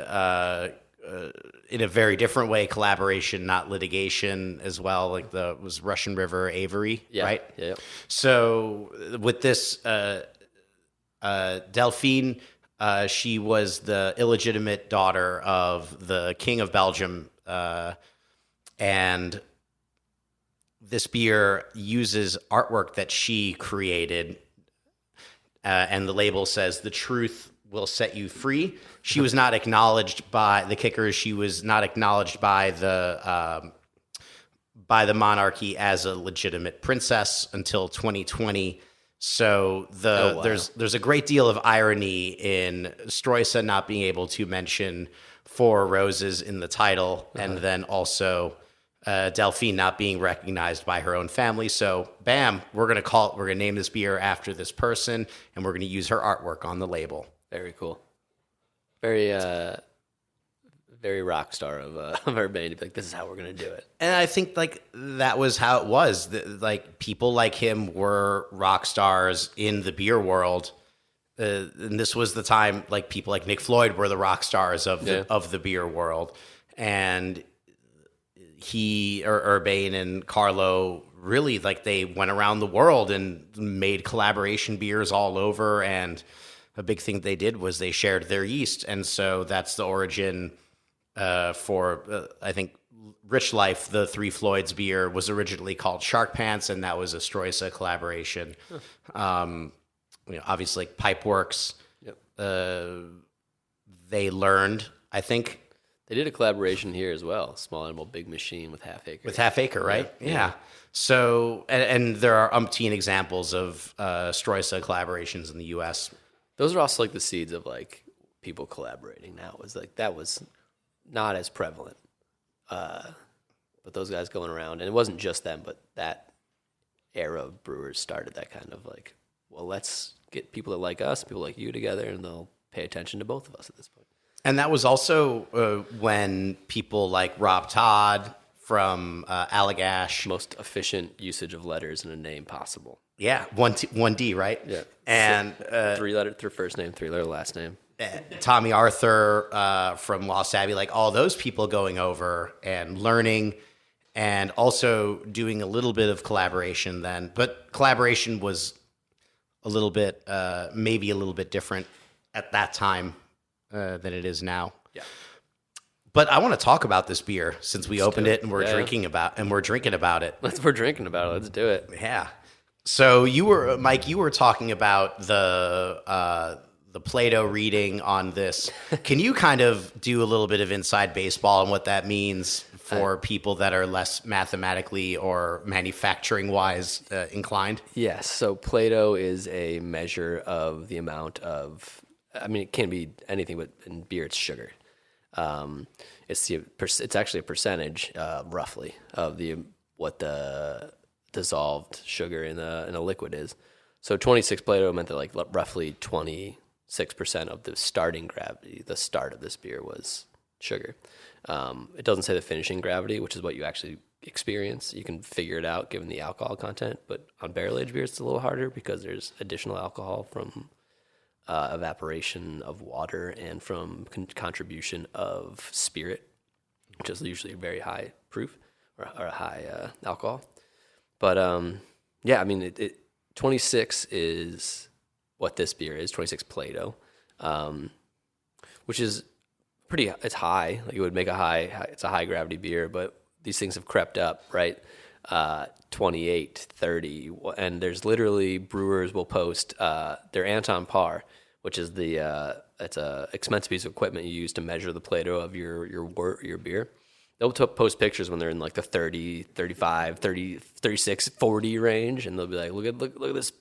in a very different way, collaboration, not litigation, as well. Like was Russian River Avery, right? Yeah. So with this Delphine, she was the illegitimate daughter of the King of Belgium, and this beer uses artwork that she created, and the label says, "The truth will set you free." She was not acknowledged by the kickers. She was not acknowledged by the monarchy as a legitimate princess until 2020. So there's a great deal of irony in Stroisa not being able to mention Four Roses in the title, and then also Delphine not being recognized by her own family. So, bam, we're gonna name this beer after this person, and we're gonna use her artwork on the label. Very cool. Very, very rock star of Urbain to be like, this is how we're going to do it. And I think like that was how it was. Like people like him were rock stars in the beer world. And this was the time like people like Nick Floyd were the rock stars of the beer world. And Urbain and Carlo really like they went around the world and made collaboration beers all over, and a big thing they did was they shared their yeast. And so that's the origin for, I think, Rich Life, the Three Floyds beer, was originally called Shark Pants, and that was a Stroisa collaboration. Obviously, Pipeworks, they learned, I think. They did a collaboration here as well, Small Animal, Big Machine with Half Acre. With Half Acre, right? Yeah. So, and there are umpteen examples of Stroisa collaborations in the U.S. Those are also like the seeds of like people collaborating now. It was like that was not as prevalent, but those guys going around, and it wasn't just them, but that era of brewers started that kind of like well, let's get people that like us, people like you together, and they'll pay attention to both of us at this point. And that was also when people like Rob Todd from Allagash. Most efficient usage of letters in a name possible. Yeah, one D, right? Yeah. And three-letter first name, three-letter last name. Tommy Arthur from Lost Abbey, like all those people going over and learning and also doing a little bit of collaboration then. But collaboration was a little bit, maybe a little bit different at that time than it is now. Yeah. But I want to talk about this beer since we opened it and we're drinking about it. We're drinking about it. Let's do it. Yeah. So Mike, you were talking about the Plato reading on this. Can you kind of do a little bit of inside baseball on what that means for people that are less mathematically or manufacturing wise inclined? Yes. So Plato is a measure of the amount of, I mean, it can be anything, but in beer it's sugar. It's actually a percentage, roughly, of what the dissolved sugar in a liquid is. So 26 Plato meant that like roughly 26% of the starting gravity, the start of this beer, was sugar. It doesn't say the finishing gravity, which is what you actually experience. You can figure it out given the alcohol content, but on barrel aged beer it's a little harder because there's additional alcohol from evaporation of water and from contribution of spirit, which is usually very high proof or a high alcohol. But yeah, I mean, 26 is what this beer is, 26 Plato, which is it's high. Like it would make it's a high gravity beer, but these things have crept up, right? 28, 30, and there's literally brewers will post their Anton Par, which is it's a expensive piece of equipment you use to measure the Plato of your beer. They'll post pictures when they're in like the 30, 35, 30, 36, 40 range, and they'll be like, look at this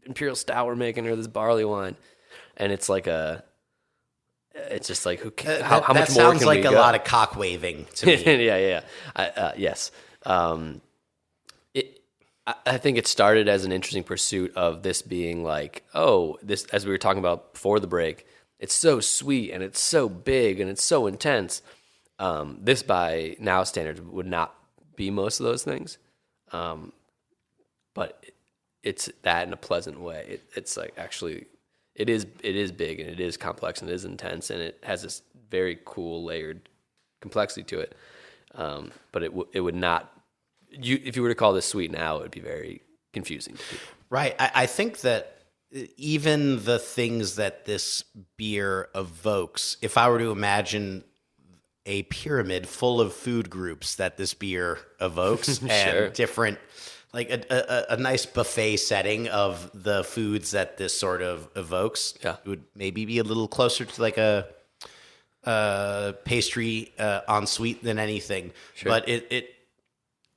imperial stout we're making, or this barley wine, and it's like it's just like how much more can we go? That sounds like a lot of cock waving to me. Yeah. Yes. I think it started as an interesting pursuit of this being like, this, as we were talking about before the break, it's so sweet and it's so big and it's so intense. This by now standards would not be most of those things. But it's that in a pleasant way. It's like actually, it is big and it is complex and it is intense and it has this very cool layered complexity to it. But it would not, if you were to call this sweet now, it would be very confusing to people. Right. I think that even the things that this beer evokes, if I were to imagine a pyramid full of food groups that this beer evokes and different, like a nice buffet setting of the foods that this sort of evokes, it would maybe be a little closer to like a pastry en suite than anything. Sure. But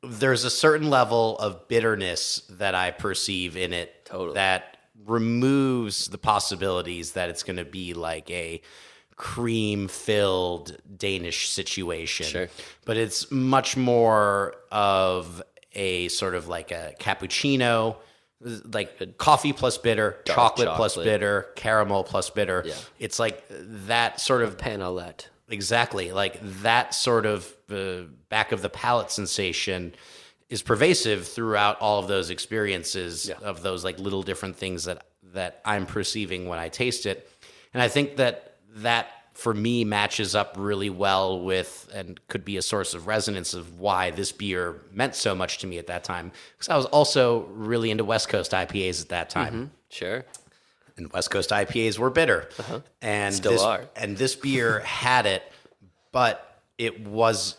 there's a certain level of bitterness that I perceive in it that removes the possibilities that it's going to be like a cream-filled Danish situation. Sure. But it's much more of a sort of like a cappuccino, like coffee plus bitter, chocolate plus bitter, caramel plus bitter. Yeah. It's like that sort of panelette. Exactly. Like that sort of back of the palate sensation is pervasive throughout all of those experiences of those like little different things that I'm perceiving when I taste it. And I think that for me matches up really well with and could be a source of resonance of why this beer meant so much to me at that time. Because I was also really into West Coast IPAs at that time. Mm-hmm. Sure. And West Coast IPAs were bitter. And still are. And this beer had it, but it was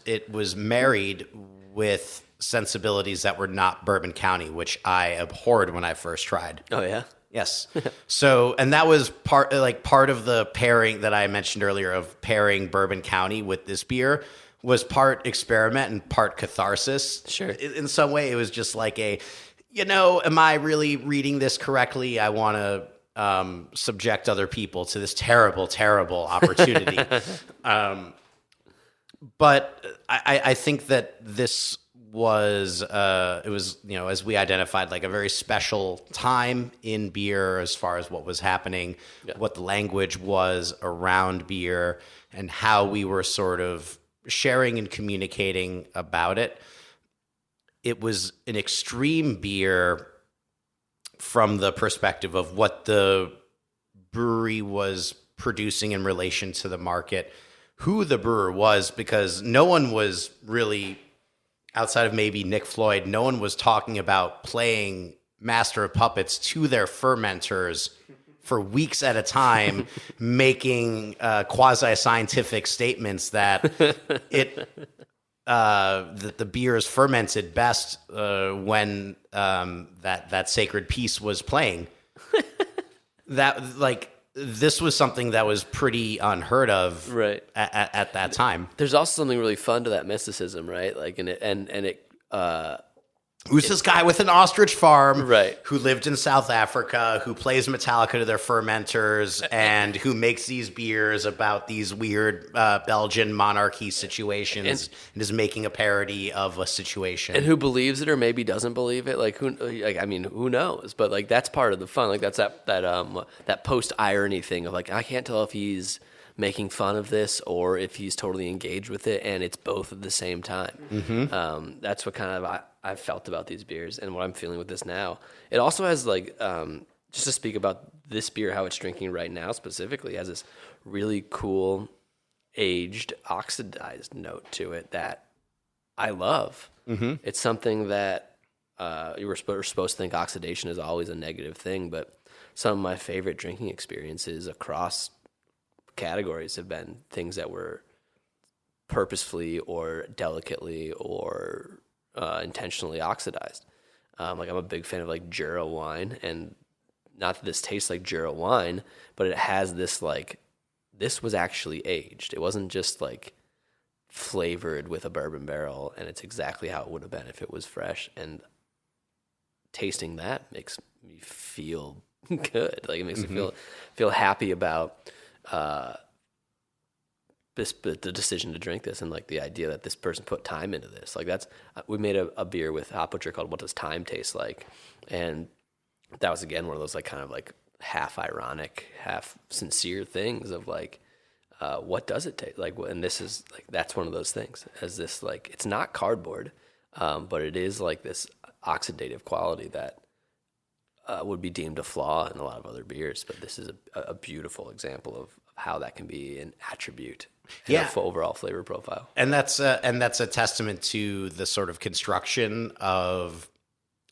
married with sensibilities that were not Bourbon County, which I abhorred when I first tried. Oh, yeah? Yes. So, and that was part of the pairing that I mentioned earlier of pairing Bourbon County with this beer was part experiment and part catharsis. Sure. In some way, it was just like am I really reading this correctly? I want to subject other people to this terrible, terrible opportunity. But I think that this was as we identified, like a very special time in beer as far as what was happening, what the language was around beer, and how we were sort of sharing and communicating about it. It was an extreme beer from the perspective of what the brewery was producing in relation to the market, who the brewer was, because no one was really, outside of maybe Nick Floyd, no one was talking about playing Master of Puppets to their fermenters for weeks at a time, making quasi-scientific statements that that the beer is fermented best when that sacred piece was playing. That, like, this was something that was pretty unheard of, right, at that time. There's also something really fun to that mysticism, right? Like, Who's this guy with an ostrich farm, right, who lived in South Africa, who plays Metallica to their fermenters, and who makes these beers about these weird Belgian monarchy situations, and is making a parody of a situation. And who believes it or maybe doesn't believe it? Who knows? But like, that's part of the fun. Like, that's that post irony thing of like, I can't tell if he's making fun of this or if he's totally engaged with it, and it's both at the same time. Mm-hmm. That's what kind of I've felt about these beers and what I'm feeling with this now. It also has, like, just to speak about this beer, how it's drinking right now specifically, has this really cool aged oxidized note to it that I love. Mm-hmm. It's something that we're supposed to think oxidation is always a negative thing, but some of my favorite drinking experiences across categories have been things that were purposefully or delicately or intentionally oxidized. Like, I'm a big fan of like Jura wine, and not that this tastes like Jura wine, but it has this, like, this was actually aged. It wasn't just like flavored with a bourbon barrel, and it's exactly how it would have been if it was fresh. And tasting that makes me feel good. Like, it makes me feel happy about the decision to drink this, and like the idea that this person put time into this. Like, that's, we made a beer with Hop Butcher called What Does Time Taste Like? And that was, again, one of those like kind of like half ironic, half sincere things of like, what does it taste like? And this is like, that's one of those things, as this, like, it's not cardboard, but it is like this oxidative quality that would be deemed a flaw in a lot of other beers. But this is a beautiful example of how that can be an attribute in a overall flavor profile. And that's a testament to the sort of construction of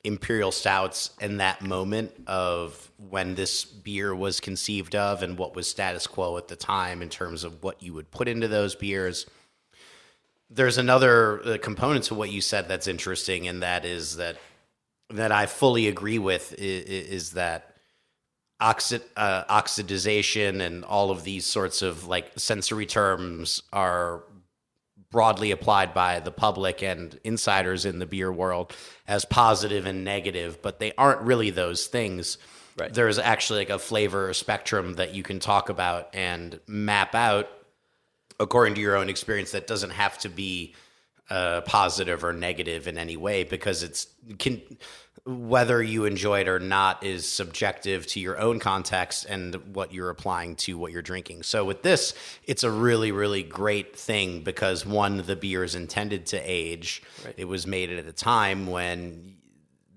imperial stouts in that moment of when this beer was conceived of and what was status quo at the time in terms of what you would put into those beers. There's another component to what you said that's interesting, and that is that I fully agree with, is that oxidization and all of these sorts of like sensory terms are broadly applied by the public and insiders in the beer world as positive and negative, but they aren't really those things. Right. There's actually like a flavor spectrum that you can talk about and map out according to your own experience that doesn't have to be positive or negative in any way, because whether you enjoy it or not is subjective to your own context and what you're applying to what you're drinking. So with this, it's a really, really great thing because, one, the beer is intended to age. Right. It was made at a time when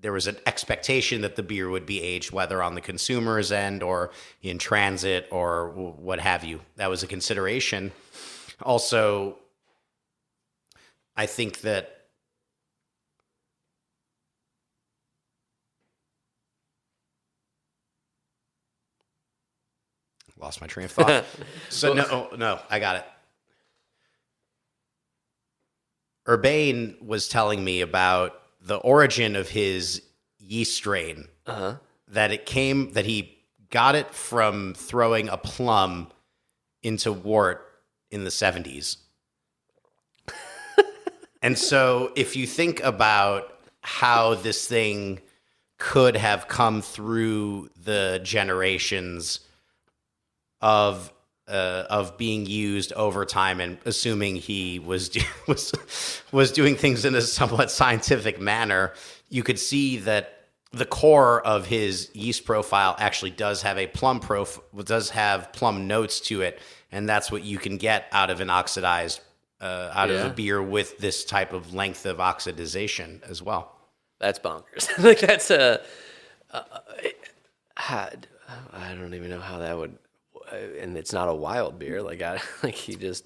there was an expectation that the beer would be aged, whether on the consumer's end or in transit or what have you. That was a consideration. Also, I think that lost my train of thought. So no, I got it. Urbane was telling me about the origin of his yeast strain. That he got it from throwing a plum into wort in the 70s. And so if you think about how this thing could have come through the generations of of being used over time, and assuming he was was doing things in a somewhat scientific manner, you could see that the core of his yeast profile actually does have plum notes to it, and that's what you can get out of an oxidized out of a beer with this type of length of oxidization as well. That's bonkers. Like that's I don't even know how that would, and it's not a wild beer. Like he just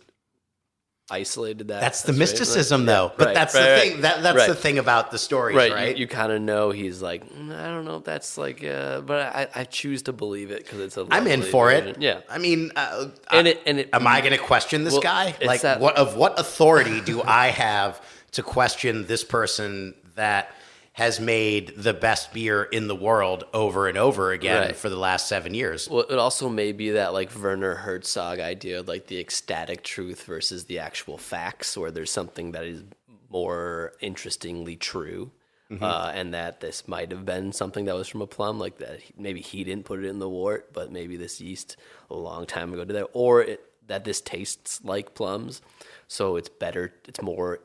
isolated that. That's the mysticism, though. But that's the thing. That's the thing about the stories, right? You kind of know he's like, I don't know if that's like, but I choose to believe it because it's a. I'm in for version. it. Yeah. I mean, am I going to question this guy? Like, what authority do I have to question this person that has made the best beer in the world over and over again for the last 7 years? Well, it also may be that like Werner Herzog idea of like the ecstatic truth versus the actual facts, where there's something that is more interestingly true. And that this might have been something that was from a plum, like that maybe he didn't put it in the wort, but maybe this yeast a long time ago did that, or that this tastes like plums. So it's better, it's more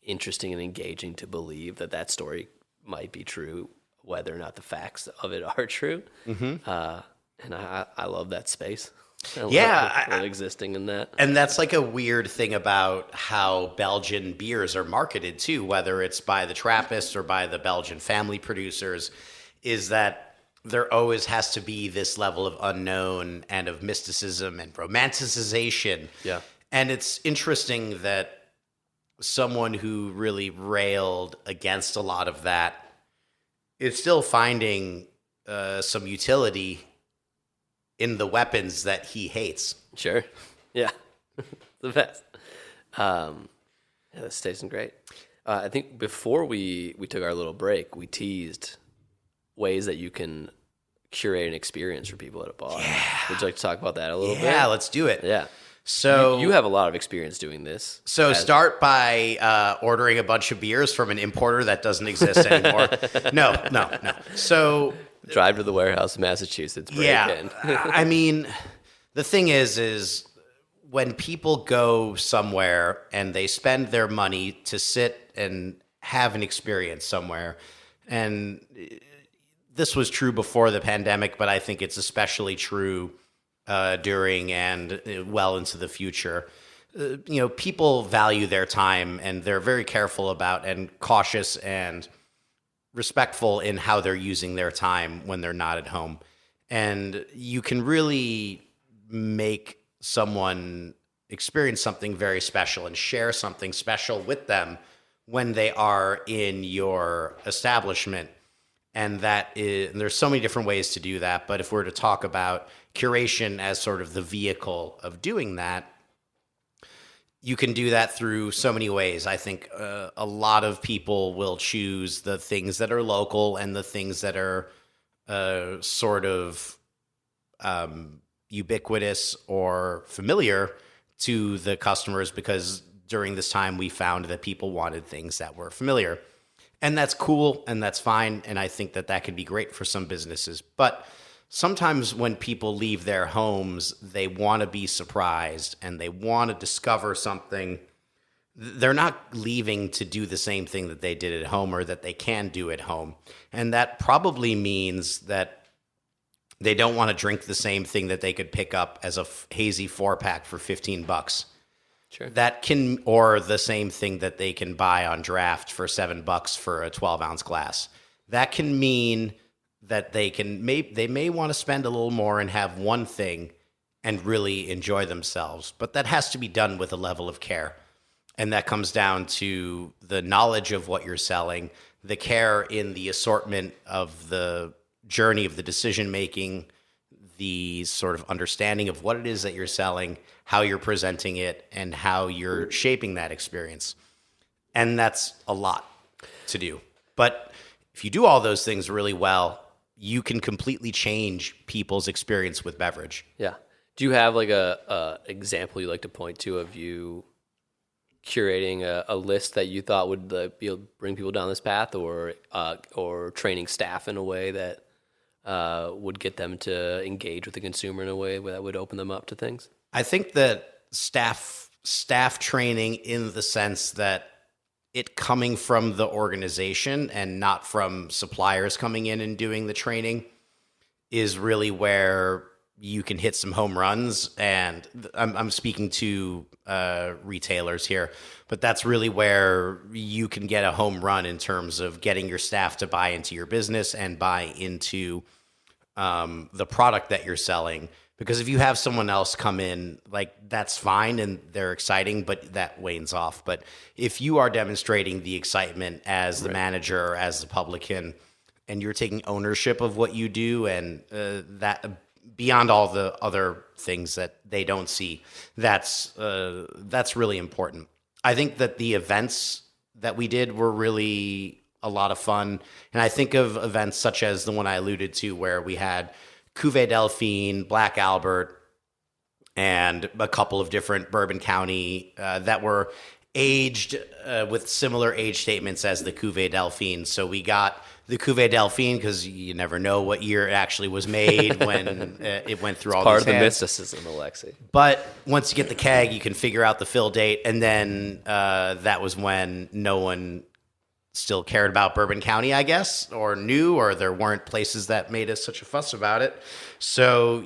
interesting and engaging to believe that story might be true, whether or not the facts of it are true. And I love that space. I love existing in that. And that's like a weird thing about how Belgian beers are marketed too, whether it's by the Trappists or by the Belgian family producers, is that there always has to be this level of unknown and of mysticism and romanticization. Yeah. And it's interesting that someone who really railed against a lot of that is still finding some utility in the weapons that he hates. Sure. Yeah. The best. This tasting great. I think before we took our little break, we teased ways that you can curate an experience for people at a bar. Yeah. Would you like to talk about that a little bit? Yeah, let's do it. Yeah. So you have a lot of experience doing this. So start by ordering a bunch of beers from an importer that doesn't exist anymore. No. So drive to the warehouse in Massachusetts. Break in. I mean, the thing is when people go somewhere and they spend their money to sit and have an experience somewhere, and this was true before the pandemic, but I think it's especially true during and well into the future. People value their time, and they're very careful about and cautious and respectful in how they're using their time when they're not at home. And you can really make someone experience something very special and share something special with them when they are in your establishment. And there's so many different ways to do that. But if we're to talk about curation as sort of the vehicle of doing that, you can do that through so many ways. I think a lot of people will choose the things that are local and the things that are sort of ubiquitous or familiar to the customers, because during this time we found that people wanted things that were familiar. And that's cool and that's fine. And I think that can be great for some businesses. But sometimes when people leave their homes, they want to be surprised and they want to discover something. They're not leaving to do the same thing that they did at home or that they can do at home. And that probably means that they don't want to drink the same thing that they could pick up as a hazy 4-pack for $15. Sure. Or the same thing that they can buy on draft for $7 for a 12-ounce glass. That can mean that they may want to spend a little more and have one thing and really enjoy themselves. But that has to be done with a level of care. And that comes down to the knowledge of what you're selling, the care in the assortment of the journey of the decision-making, the sort of understanding of what it is that you're selling, how you're presenting it, and how you're shaping that experience. And that's a lot to do. But if you do all those things really well, you can completely change people's experience with beverage. Yeah. Do you have like a example you like to point to of you curating a list that you thought would be able to bring people down this path, or training staff in a way that would get them to engage with the consumer in a way that would open them up to things? I think that staff training, in the sense that it coming from the organization and not from suppliers coming in and doing the training, is really where you can hit some home runs. And I'm speaking to retailers here, but that's really where you can get a home run in terms of getting your staff to buy into your business and buy into the product that you're selling. Because if you have someone else come in, like, that's fine and they're exciting, but that wanes off. But if you are demonstrating the excitement as the manager or as the publican, and you're taking ownership of what you do, and that beyond all the other things that they don't see, that's really important. I think that the events that we did were really a lot of fun. And I think of events such as the one I alluded to, where we had Cuvée Delphine, Black Albert, and a couple of different Bourbon County that were aged with similar age statements as the Cuvée Delphine. So we got the Cuvée Delphine because you never know what year it actually was made when it went through all Part these of the hands. mysticism, Alexi. But once you get the keg, you can figure out the fill date, and then that was when no one still cared about Bourbon County, I guess, or knew, or there weren't places that made us such a fuss about it. So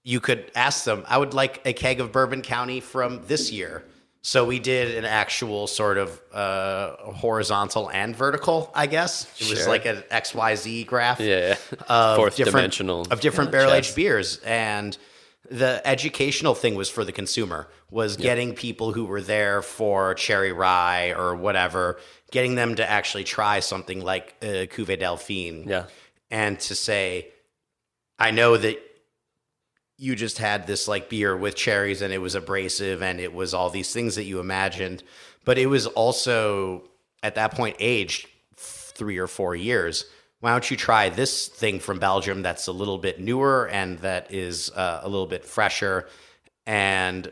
you could ask them, I would like a keg of Bourbon County from this year. So we did an actual sort of horizontal and vertical, I guess. It was like an XYZ graph. Yeah. Of Fourth different, dimensional. of different barrel-aged beers. And the educational thing was for the consumer, was getting people who were there for cherry rye or whatever, getting them to actually try something like Cuvée Delphine. Yeah. And to say, I know that you just had this like beer with cherries and it was abrasive and it was all these things that you imagined, but it was also at that point aged 3 or 4 years. Why don't you try this thing from Belgium that's a little bit newer and that is a little bit fresher, and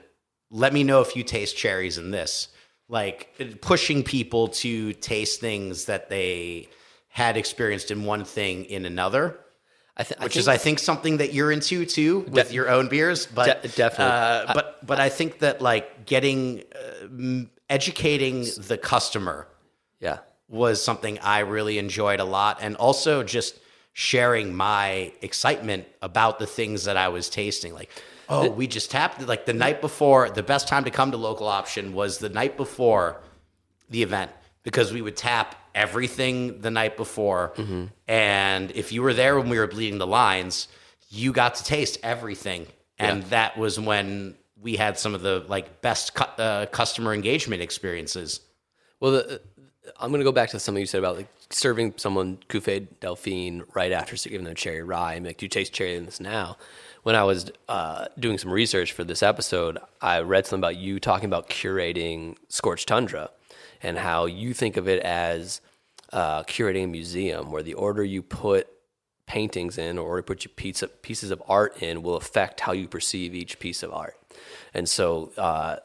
let me know if you taste cherries in this. Like, pushing people to taste things that they had experienced in one thing in another. Which is, I think, something that you're into too with your own beers. But definitely. But I think that like getting educating the customer, was something I really enjoyed a lot, and also just sharing my excitement about the things that I was tasting. Like, we just tapped like the night before. The best time to come to Local Option was the night before the event, because we would tap everything the night before. Mm-hmm. And if you were there when we were bleeding the lines, you got to taste everything. And that was when we had some of the like best customer engagement experiences. Well, I'm going to go back to something you said about like serving someone Cuvée Delphine right after giving them cherry rye. I mean, like, do you taste cherry in this now? When I was doing some research for this episode, I read something about you talking about curating Scorched Tundra and how you think of it as curating a museum, where the order you put paintings in or put your pieces of art in will affect how you perceive each piece of art. And so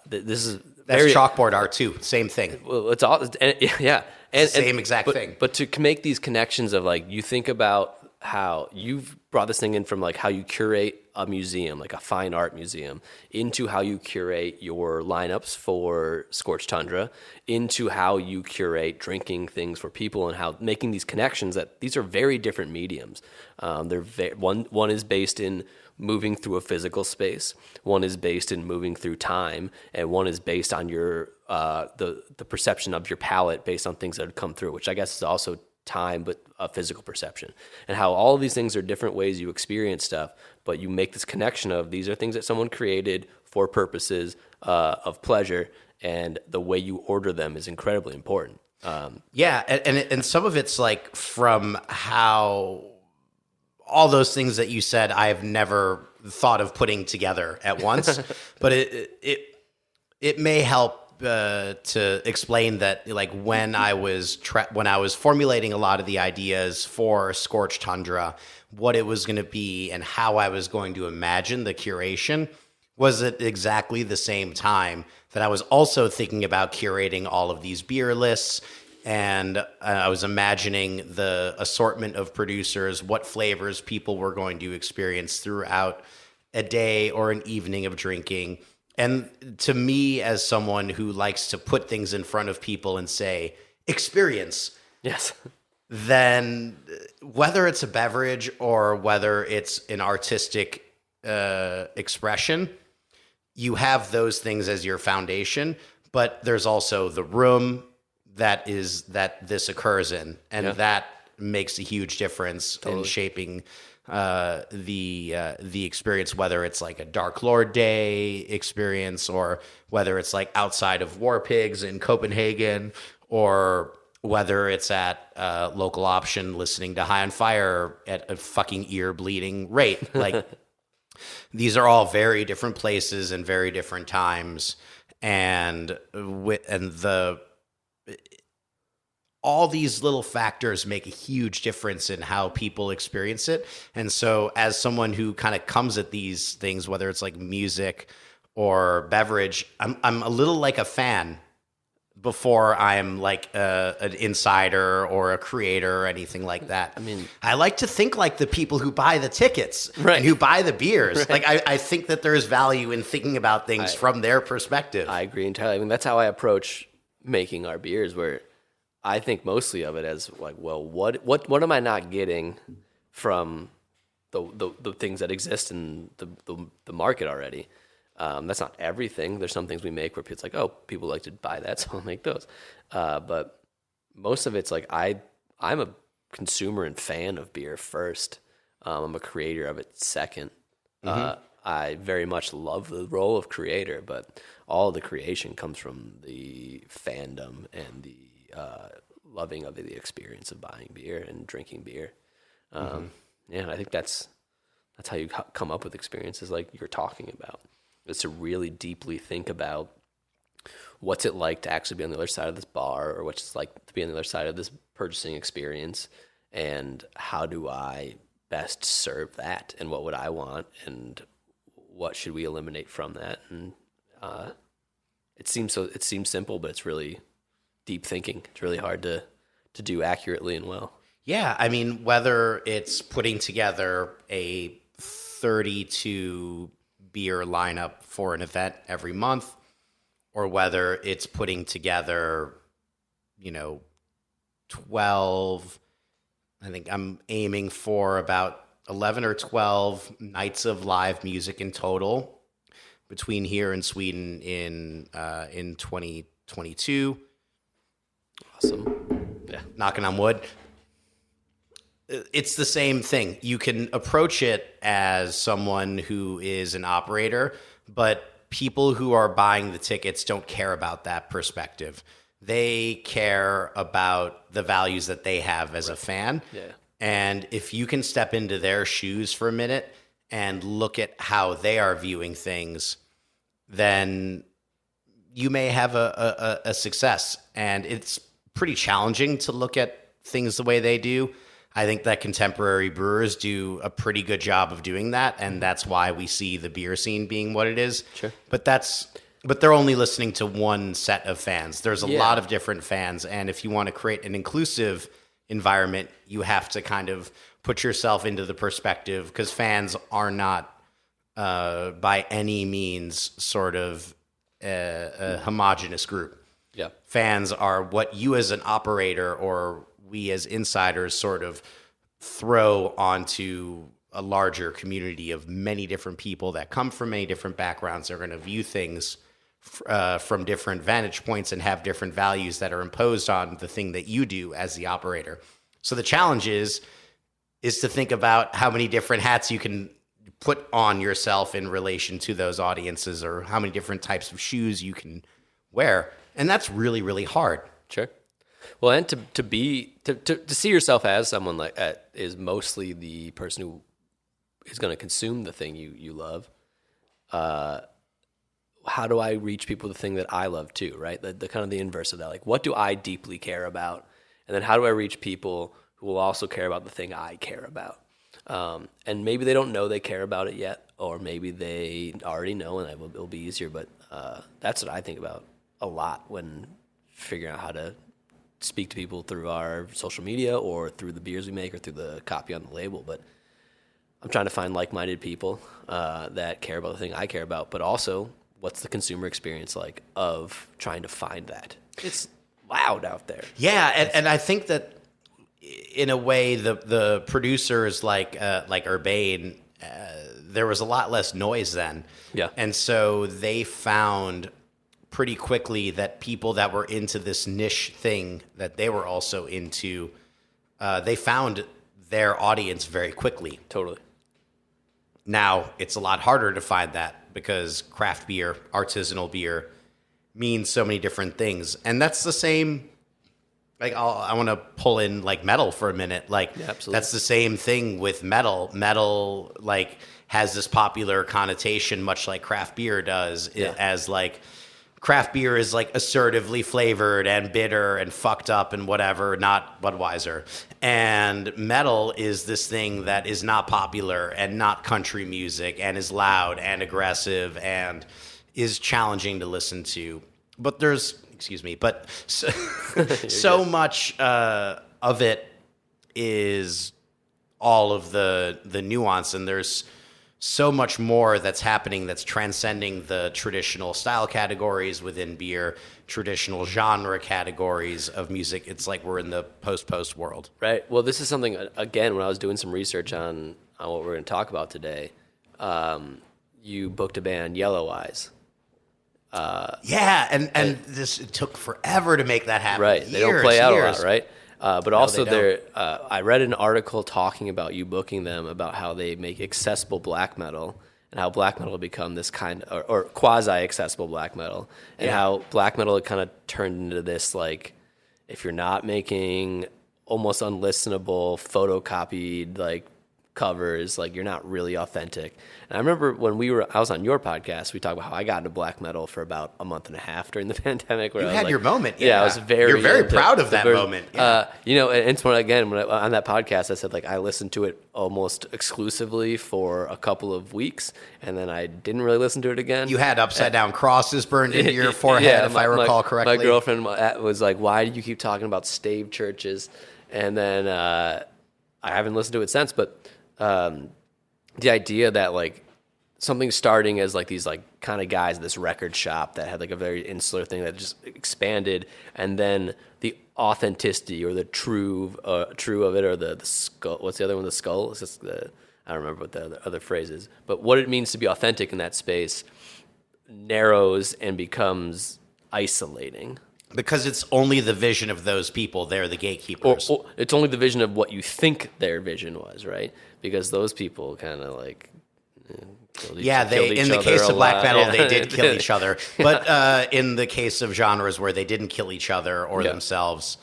this is that's chalkboard art too. Same thing. Well, it's all same exact thing. But to make these connections of like, you think about how you've brought this thing in from like how you curate a museum, like a fine art museum, into how you curate your lineups for Scorched Tundra, into how you curate drinking things for people, and how making these connections that these are very different mediums. One is based in moving through a physical space, one is based in moving through time, and one is based on your the perception of your palate based on things that have come through, which I guess is also time, but a physical perception, and how all of these things are different ways you experience stuff, but you make this connection of these are things that someone created for purposes of pleasure, and the way you order them is incredibly important. And some of it's like from how all those things that you said I've never thought of putting together at once, but it may help to explain that, like, when I was formulating a lot of the ideas for Scorched Tundra, what it was going to be and how I was going to imagine the curation was at exactly the same time that I was also thinking about curating all of these beer lists. And I was imagining the assortment of producers, what flavors people were going to experience throughout a day or an evening of drinking. And to me, as someone who likes to put things in front of people and say, experience, Yes. then whether it's a beverage or whether it's an artistic expression, you have those things as your foundation, but there's also the room that this occurs in, and that makes a huge difference in shaping the experience, whether it's like a Dark Lord Day experience or whether it's like outside of War Pigs in Copenhagen or whether it's at Local Option listening to High on Fire at a fucking ear bleeding rate. Like these are all very different places and very different times, and all these little factors make a huge difference in how people experience it. And so as someone who kind of comes at these things, whether it's like music or beverage, I'm a little like a fan before I'm like an insider or a creator or anything like that. I mean, I like to think like the people who buy the tickets and who buy the beers. Right. Like I think that there is value in thinking about things from their perspective. I agree entirely. I mean, that's how I approach making our beers, where I think mostly of it as like, well, what am I not getting from the things that exist in the market already? That's not everything. There's some things we make where it's like, oh, people like to buy that, so I'll make those. But most of it's like I'm a consumer and fan of beer first. I'm a creator of it second. I very much love the role of creator, but all the creation comes from the fandom and the loving of the experience of buying beer and drinking beer. Yeah, I think that's how you come up with experiences like you're talking about. Is to really deeply think about what's it like to actually be on the other side of this bar, or what's it like to be on the other side of this purchasing experience, and how do I best serve that, and what would I want, and what should we eliminate from that? And it seems simple, but it's really deep thinking. It's really hard to do accurately and well. Yeah, I mean, whether it's putting together a 32 beer lineup for an event every month, or whether it's putting together, 12, I think I'm aiming for about 11 or 12 nights of live music in total between here and Sweden in 2022. Awesome. Yeah. Knocking on wood. It's the same thing. You can approach it as someone who is an operator, but people who are buying the tickets don't care about that perspective. They care about the values that they have as a fan. Yeah. And if you can step into their shoes for a minute and look at how they are viewing things, then you may have a success. And it's pretty challenging to look at things the way they do. I think that contemporary brewers do a pretty good job of doing that, and that's why we see the beer scene being what it is. Sure. But they're only listening to one set of fans. There's a lot of different fans, and if you want to create an inclusive environment, you have to kind of put yourself into the perspective, because fans are not by any means sort of a homogenous group. Yeah. Fans are what you as an operator or we as insiders sort of throw onto a larger community of many different people that come from many different backgrounds. They're going to view things from different vantage points and have different values that are imposed on the thing that you do as the operator. So the challenge is to think about how many different hats you can put on yourself in relation to those audiences, or how many different types of shoes you can wear. And that's really, really hard. Sure. Well, and to see yourself as someone like is mostly the person who is going to consume the thing you love. How do I reach people the thing that I love too? Right, the kind of the inverse of that. Like, what do I deeply care about, and then how do I reach people who will also care about the thing I care about? And maybe they don't know they care about it yet, or maybe they already know, and it'll be easier. But that's what I think about a lot when figuring out how to speak to people through our social media or through the beers we make or through the copy on the label. But I'm trying to find like-minded people that care about the thing I care about, but also what's the consumer experience like of trying to find that? It's loud out there. Yeah, and I think that in a way the producers like Urbane, there was a lot less noise then. Yeah. And so they found pretty quickly that people that were into this niche thing that they were also into, they found their audience very quickly. Totally. Now, it's a lot harder to find that because craft beer, artisanal beer, means so many different things. And that's the same, like, I want to pull in, like, metal for a minute. Like, Yeah, absolutely. that's the same thing with metal. Metal, like, has this popular connotation, much like craft beer does, as, like, craft beer is, like, assertively flavored and bitter and fucked up and whatever, not Budweiser. And metal is this thing that is not popular and not country music and is loud and aggressive and is challenging to listen to. But there's, but so much of it is all of the nuance, and there's so much more that's happening that's transcending the traditional style categories within beer, traditional genre categories of music. It's like we're in the post world. Right. Well, this is something, again, when I was doing some research on what we're going to talk about today, you booked a band, Yellow Eyes. Yeah, and this, it took forever to make that happen. Right. They don't play out a lot, right? But No, also, they I read an article talking about you booking them, about how they make accessible black metal and how black metal become this kind of, or quasi-accessible black metal, and how black metal had kind of turned into this, like, if you're not making almost unlistenable, photocopied, like, covers, like, you're not really authentic. And I remember when I was on your podcast, we talked about how I got into black metal for about a month and a half during the pandemic. Where You I was had like, your moment. Yeah, I was You're very proud of that moment. Yeah. You know, and it's when, again, on that podcast, I said, like, I listened to it almost exclusively for a couple of weeks, and then I didn't really listen to it again. You had upside down crosses burned into your forehead, if I recall correctly. My girlfriend was like, "Why do you keep talking about stave churches?" And then I haven't listened to it since, but the idea that, like, something starting as, like, these, like, kind of guys at this record shop that had, like, a very insular thing that just expanded, and then the authenticity or the true of it, or the skull. What's the other one? The skull? It's just I don't remember what the other phrase is, but what it means to be authentic in that space narrows and becomes isolating. Because it's only the vision of those people. They're the gatekeepers. Or it's only the vision of what you think their vision was, right? Because those people kind of, like, killed each in the other case a of black lot. metal, Yeah. they did kill each other. But in the case of genres where they didn't kill each other or themselves,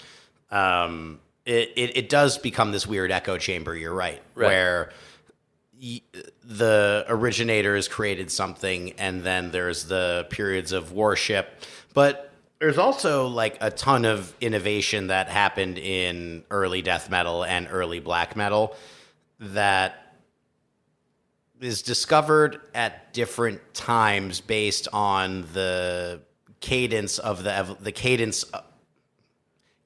it does become this weird echo chamber. You're right. Where the originators created something, and then there's the periods of worship. But there's also, like, a ton of innovation that happened in early death metal and early black metal that is discovered at different times based on the cadence of the cadence.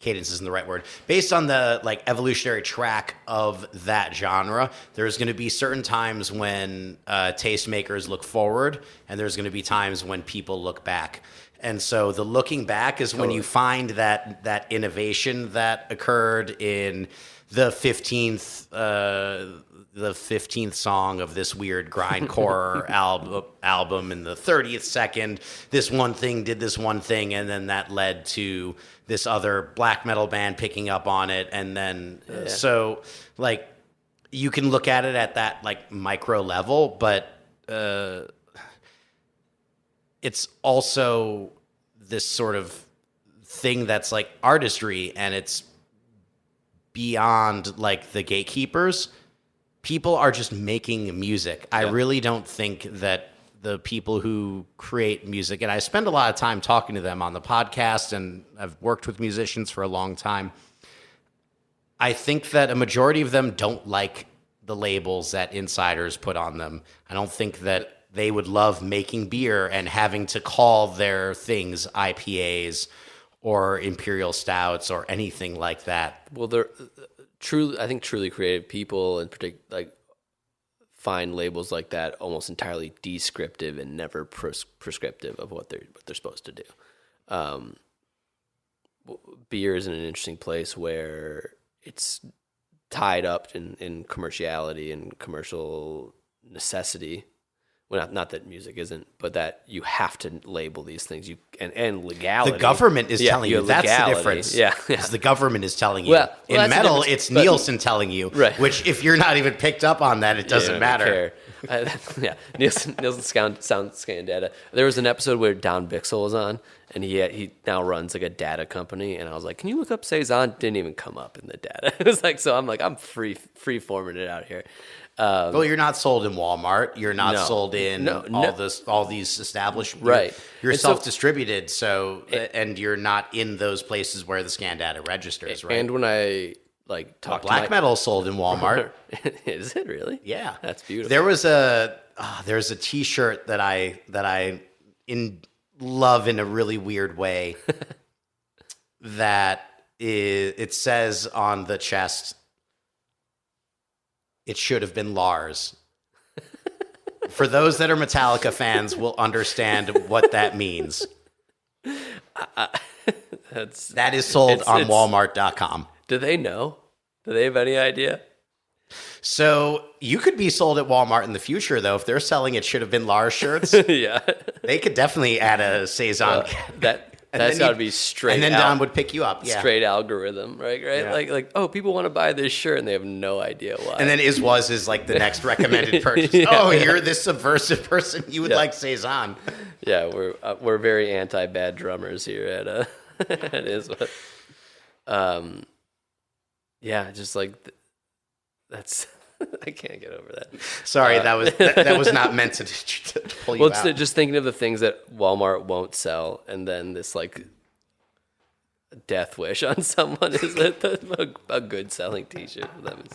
Cadence isn't the right word. Based on the, like, evolutionary track of that genre, there's going to be certain times when tastemakers look forward, and there's going to be times when people look back. And so the looking back is when you find that innovation that occurred in the 15th song of this weird grindcore album, in the 30th second, this one thing did this one thing, and then that led to this other black metal band picking up on it, and then so, like, you can look at it at that, like, micro level, but it's also this sort of thing that's, like, artistry, and it's beyond, like, the gatekeepers. People are just making music. I really don't think that the people who create music, and I spend a lot of time talking to them on the podcast, and I've worked with musicians for a long time. I think that a majority of them don't like the labels that insiders put on them. I don't think that they would love making beer and having to call their things IPAs or imperial stouts or anything like that. Well, they're truly creative people, in particular, like, find labels like that almost entirely descriptive and never prescriptive of what they're supposed to do. Beer is in an interesting place where it's tied up in commerciality and commercial necessity. Well, not that music isn't, but that you have to label these things. And legality. The government is telling you. That's the difference. Yeah. The government is telling you. Well, in metal, it's Nielsen telling you. Right. Which, if you're not even picked up on that, it doesn't matter. Nielsen sound scan data. There was an episode where Don Bixel was on, and he now runs like a data company, and I was like, "Can you look up Cezanne?" Didn't even come up in the data. It was like, so I'm free forming it out here. Well, you're not sold in Walmart. You're not sold in all these established. Right. You're self-distributed, and you're not in those places where the scan data registers, right? And when I talk to black metal sold in Walmart. Is it really? Yeah, that's beautiful. There's a T-shirt that I love in a really weird way. It says on the chest, "It should have been Lars." For those that are Metallica fans, will understand what that means. That is sold on Walmart.com. Do they know? Do they have any idea? So you could be sold at Walmart in the future, though. If they're selling "It Should Have Been Lars" shirts, yeah, they could definitely add a Cezanne. That's got to be straight. And then Don would pick you up. Yeah. Straight algorithm, right? Yeah. Like, oh, people want to buy this shirt, and they have no idea why. And then is like the next recommended purchase. Yeah. Oh, you're this subversive person. You would like Cezanne. Yeah, we're very anti-bad drummers here at at Iswa. Yeah, just like that's. I can't get over that. Sorry, that was not meant to pull you out. Well, just thinking of the things that Walmart won't sell, and then this death wish on someone is a good selling T-shirt for them. It's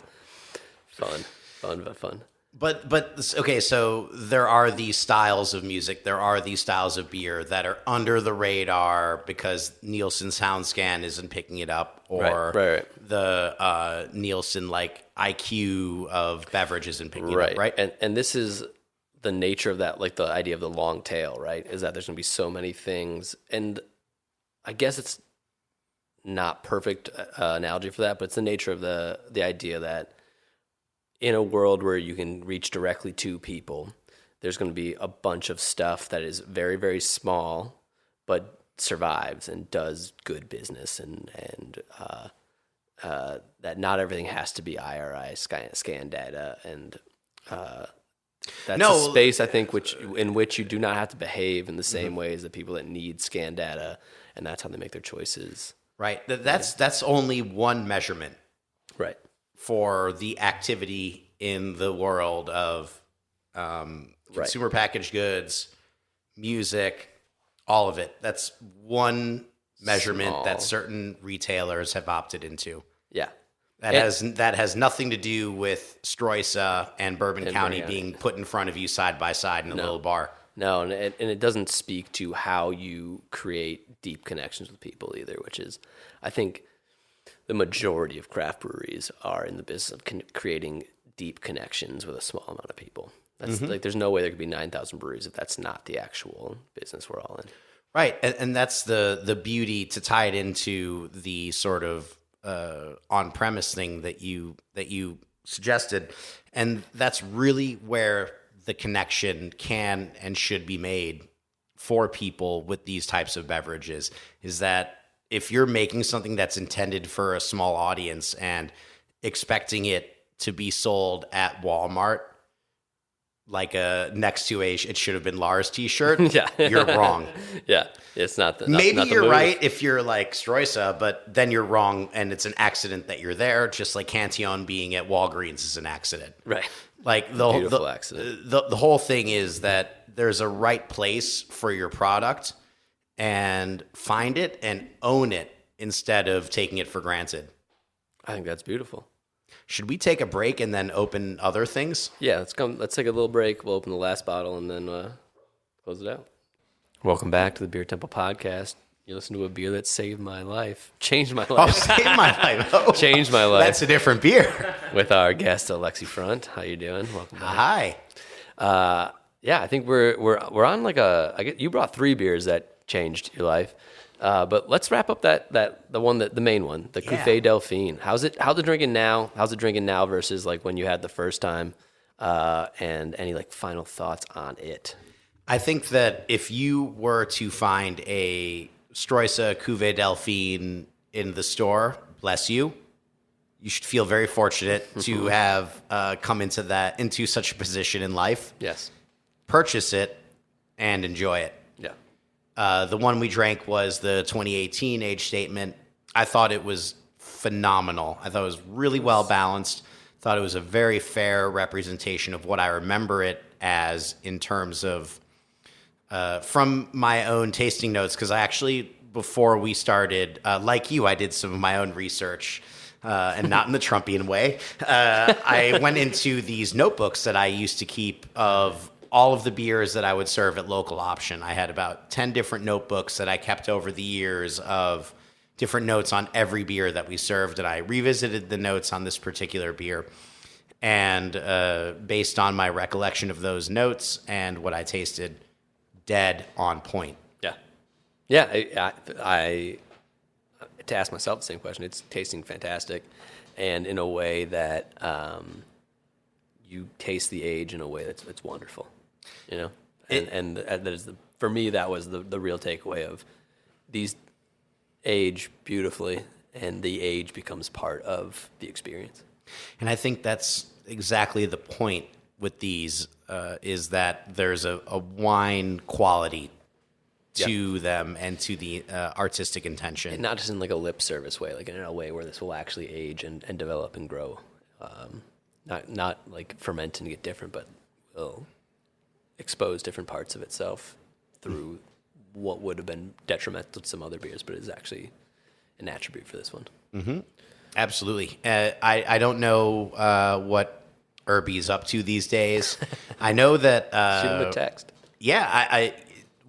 fun. But okay, so there are these styles of music, there are these styles of beer that are under the radar because Nielsen SoundScan isn't picking it up, or right. the Nielsen IQ of beverage isn't picking it up, right? And this is the nature of that, the idea of the long tail, right? Is that there's going to be so many things, and I guess it's not perfect analogy for that, but it's the nature of the idea that in a world where you can reach directly to people, there's going to be a bunch of stuff that is very, very small, but survives and does good business, and that not everything has to be IRI scan data, and that's a space I think in which you do not have to behave in the same way as the people that need scan data, and that's how they make their choices. Right. That's only one measurement. Right. For the activity in the world of consumer packaged goods, music, all of it. That's one measurement that certain retailers have opted into. Yeah. That has nothing to do with Stroisa and Bourbon County being put in front of you side by side in a little bar. No, and it doesn't speak to how you create deep connections with people either, which is, I think, the majority of craft breweries are in the business of creating deep connections with a small amount of people. That's there's no way there could be 9,000 breweries if that's not the actual business we're all in. Right, and that's the beauty, to tie it into the sort of on-premise thing that you suggested, and that's really where the connection can and should be made for people with these types of beverages, is that if you're making something that's intended for a small audience and expecting it to be sold at Walmart, like next to "It Should Have Been Lars" T-shirt, you're wrong. Yeah, it's not the maybe not the you're move. right if you're like Stroisa, but then you're wrong, and it's an accident that you're there. Just like Cantillon being at Walgreens is an accident, right? Like Beautiful accident. The whole thing is that there's a right place for your product, and find it and own it instead of taking it for granted. I think that's beautiful. Should we take a break and then open other things? Yeah, let's take a little break. We'll open the last bottle and then close it out. Welcome back to the Beer Temple Podcast. You listen to a beer that saved my life, changed my Oh, life, save my life. Oh, changed my life. that's a different beer. With our guest Alexi Front. How you doing? Welcome back. Hi. Yeah, I think we're on like you brought 3 beers that changed your life. But let's wrap up the main one, the Yeah. Cuvée Delphine. How's it drinking now? How's it drinking now versus like when you had the first time? And any like final thoughts on it? I think that if you were to find a Stroisa Cuvée Delphine in the store, bless you. You should feel very fortunate to have come into such a position in life. Yes. Purchase it and enjoy it. Yeah. The one we drank was the 2018 age statement. I thought it was phenomenal. I thought it was really well balanced. Thought it was a very fair representation of what I remember it as in terms of from my own tasting notes. Because I actually, before we started, like you, I did some of my own research. And not in the Trumpian way. I went into these notebooks that I used to keep of all of the beers that I would serve at local option. I had about 10 different notebooks that I kept over the years of different notes on every beer that we served. And I revisited the notes on this particular beer. And based on my recollection of those notes and what I tasted, dead on point. Yeah. Yeah. I to ask myself the same question. It's tasting fantastic, and in a way that you taste the age in a way that's wonderful, you know. And that is for me, that was the real takeaway of these age beautifully, and the age becomes part of the experience. And I think that's exactly the point with these is that there's a wine quality to them and to the artistic intention. And not just in like a lip service way, like in a way where this will actually age and develop and grow. Not like ferment and get different, but will expose different parts of itself through what would have been detrimental to some other beers, but is actually an attribute for this one. Mm-hmm. Absolutely. I don't know what Irby's up to these days. I know that... Shoot him a text. Yeah,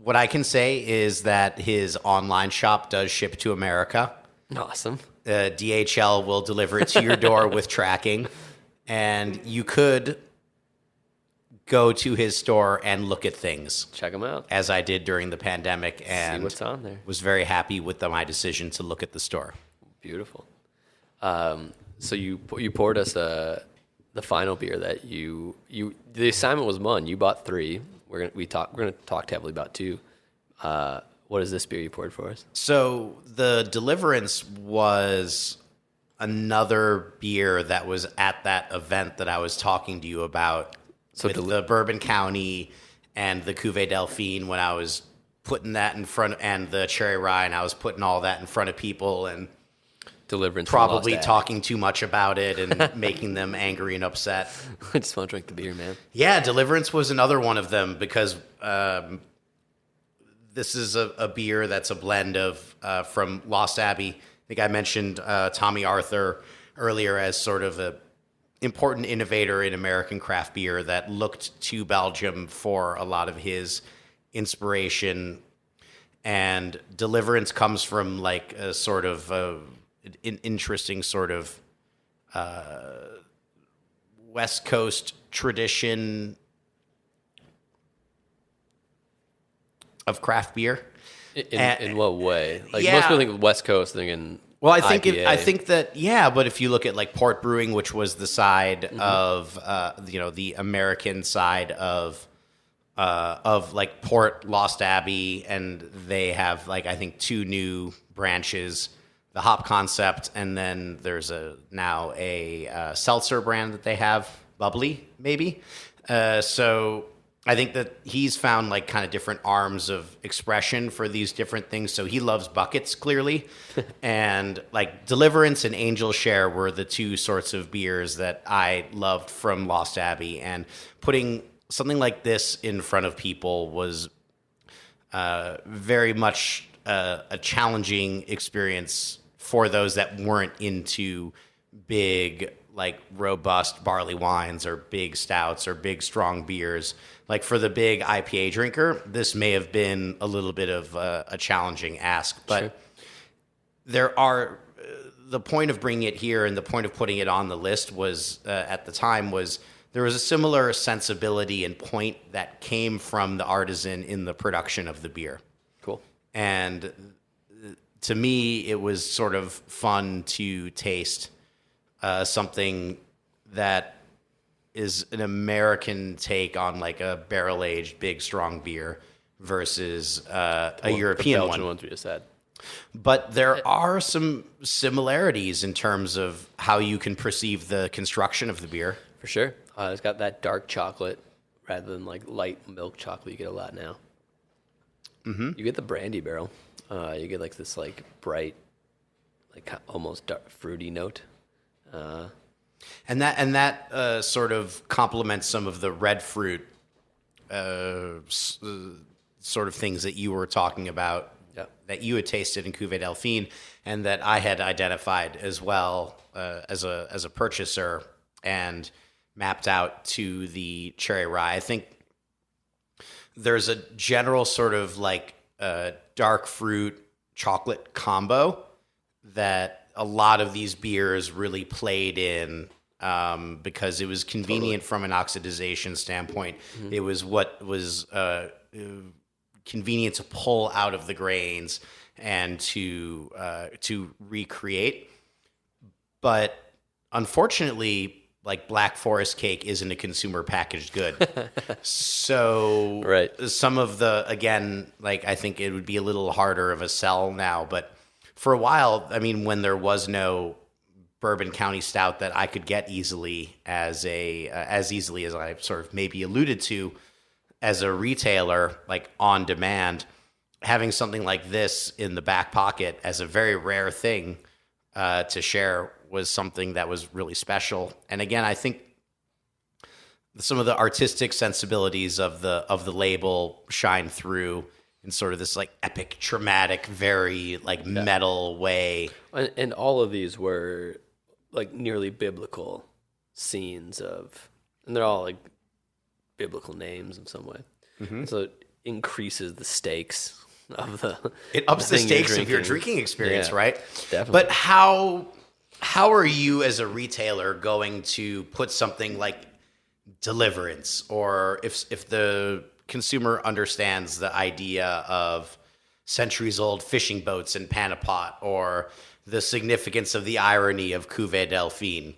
what I can say is that his online shop does ship to America. Awesome. DHL will deliver it to your door with tracking. And you could go to his store and look at things. Check them out. As I did during the pandemic. And see what's on there. Was very happy with my decision to look at the store. Beautiful. So you poured us the final beer that the assignment was one. You bought 3. We're gonna talk heavily about 2. What is this beer you poured for us? So the Deliverance was another beer that was at that event that I was talking to you about. So with the Bourbon County and the Cuvée Delphine, when I was putting that in front, and the Cherry Rye, and I was putting all that in front of people and Deliverance probably talking too much about it and making them angry and upset. I just want to drink the beer, man. Yeah, Deliverance was another one of them because this is a beer that's a blend of from Lost Abbey. I think I mentioned Tommy Arthur earlier as sort of a important innovator in American craft beer that looked to Belgium for a lot of his inspiration. And Deliverance comes from like a sort of an interesting sort of West Coast tradition of craft beer. In what way? Like yeah. most people think of West Coast thinking. Well, I IPA. think that but if you look at like Port Brewing, which was the side of the American side of like Port Lost Abbey, and they have like I think 2 new branches. The hop concept, and then there's now a seltzer brand that they have, Bubbly, maybe. So I think that he's found like kind of different arms of expression for these different things. So he loves buckets, clearly. And like Deliverance and Angel Share were the 2 sorts of beers that I loved from Lost Abbey. And putting something like this in front of people was very much a challenging experience for those that weren't into big like robust barley wines or big stouts or big strong beers. Like for the big IPA drinker, this may have been a little bit of a challenging ask, but Sure. there are the point of bringing it here and the point of putting it on the list was at the time was there was a similar sensibility and point that came from the artisan in the production of the beer. Cool. And to me, it was sort of fun to taste something that is an American take on like a barrel-aged, big, strong beer versus a European the Belgian one. ones we just had. But there are some similarities in terms of how you can perceive the construction of the beer. For sure. It's got that dark chocolate rather than like light milk chocolate you get a lot now. Mm-hmm. You get the brandy barrel. You get like this like bright, like almost dark, fruity note. And that sort of complements some of the red fruit sort of things that you were talking about, that you had tasted in Cuvée Delphine, and that I had identified as well as a purchaser and mapped out to the cherry rye. I think there's a general sort of like dark fruit chocolate combo that a lot of these beers really played in because it was convenient from an oxidization standpoint. Mm-hmm. It was what was convenient to pull out of the grains and to recreate. But unfortunately, like Black Forest cake isn't a consumer packaged good. So right. Some of the, again, like I think it would be a little harder of a sell now, but for a while, I mean, when there was no Bourbon County Stout that I could get easily as easily as I sort of maybe alluded to as a retailer, like on demand, having something like this in the back pocket as a very rare thing to share was something that was really special. And again, I think some of the artistic sensibilities of the label shine through in sort of this like epic, dramatic, very like metal way. And all of these were like nearly biblical scenes and they're all like biblical names in some way. Mm-hmm. So it increases the stakes of it ups the stakes of your drinking experience, right? Definitely. But how are you as a retailer going to put something like Deliverance, or if the consumer understands the idea of centuries-old fishing boats in Panapot, or the significance of the irony of Cuvée Delphine,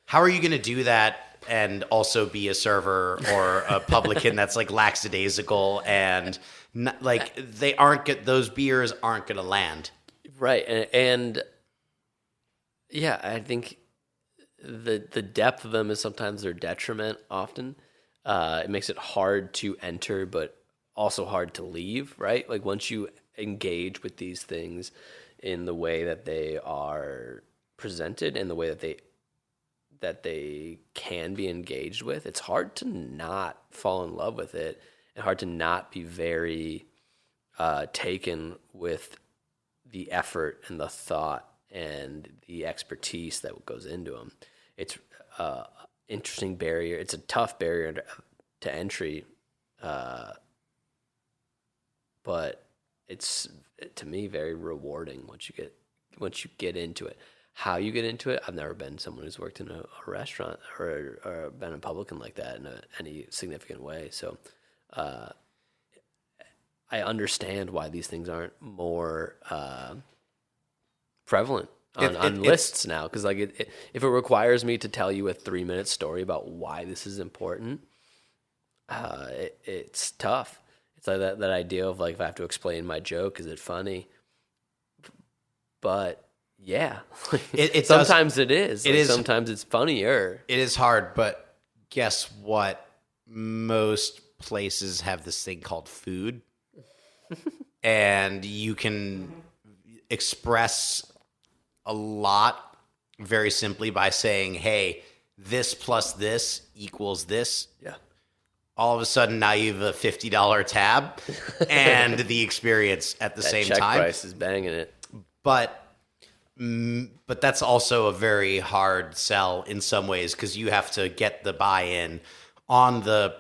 how are you going to do that and also be a server or a publican that's like lackadaisical and not, like those beers aren't going to land? Right. And yeah, I think the depth of them is sometimes their detriment often. It makes it hard to enter, but also hard to leave, right? Like once you engage with these things in the way that they are presented and the way that they can be engaged with, it's hard to not fall in love with it and hard to not be very taken with the effort and the thought and the expertise that goes into them. It's interesting barrier. It's a tough barrier to entry, but it's to me very rewarding once you get into it. How you get into it, I've never been someone who's worked in a restaurant or been a publican like that in any significant way. So I understand why these things aren't more prevalent on lists now, because like if it requires me to tell you a 3-minute story about why this is important, it's tough. It's like that idea of like, if I have to explain my joke, is it funny? But yeah, sometimes it is. It is. Sometimes it's funnier. It is hard, but guess what? Most places have this thing called food, and you can express a lot very simply by saying, hey, this plus this equals this. Yeah. All of a sudden, now you have a $50 tab and the experience at the same check time. Price is banging it. But But that's also a very hard sell in some ways because you have to get the buy-in on the.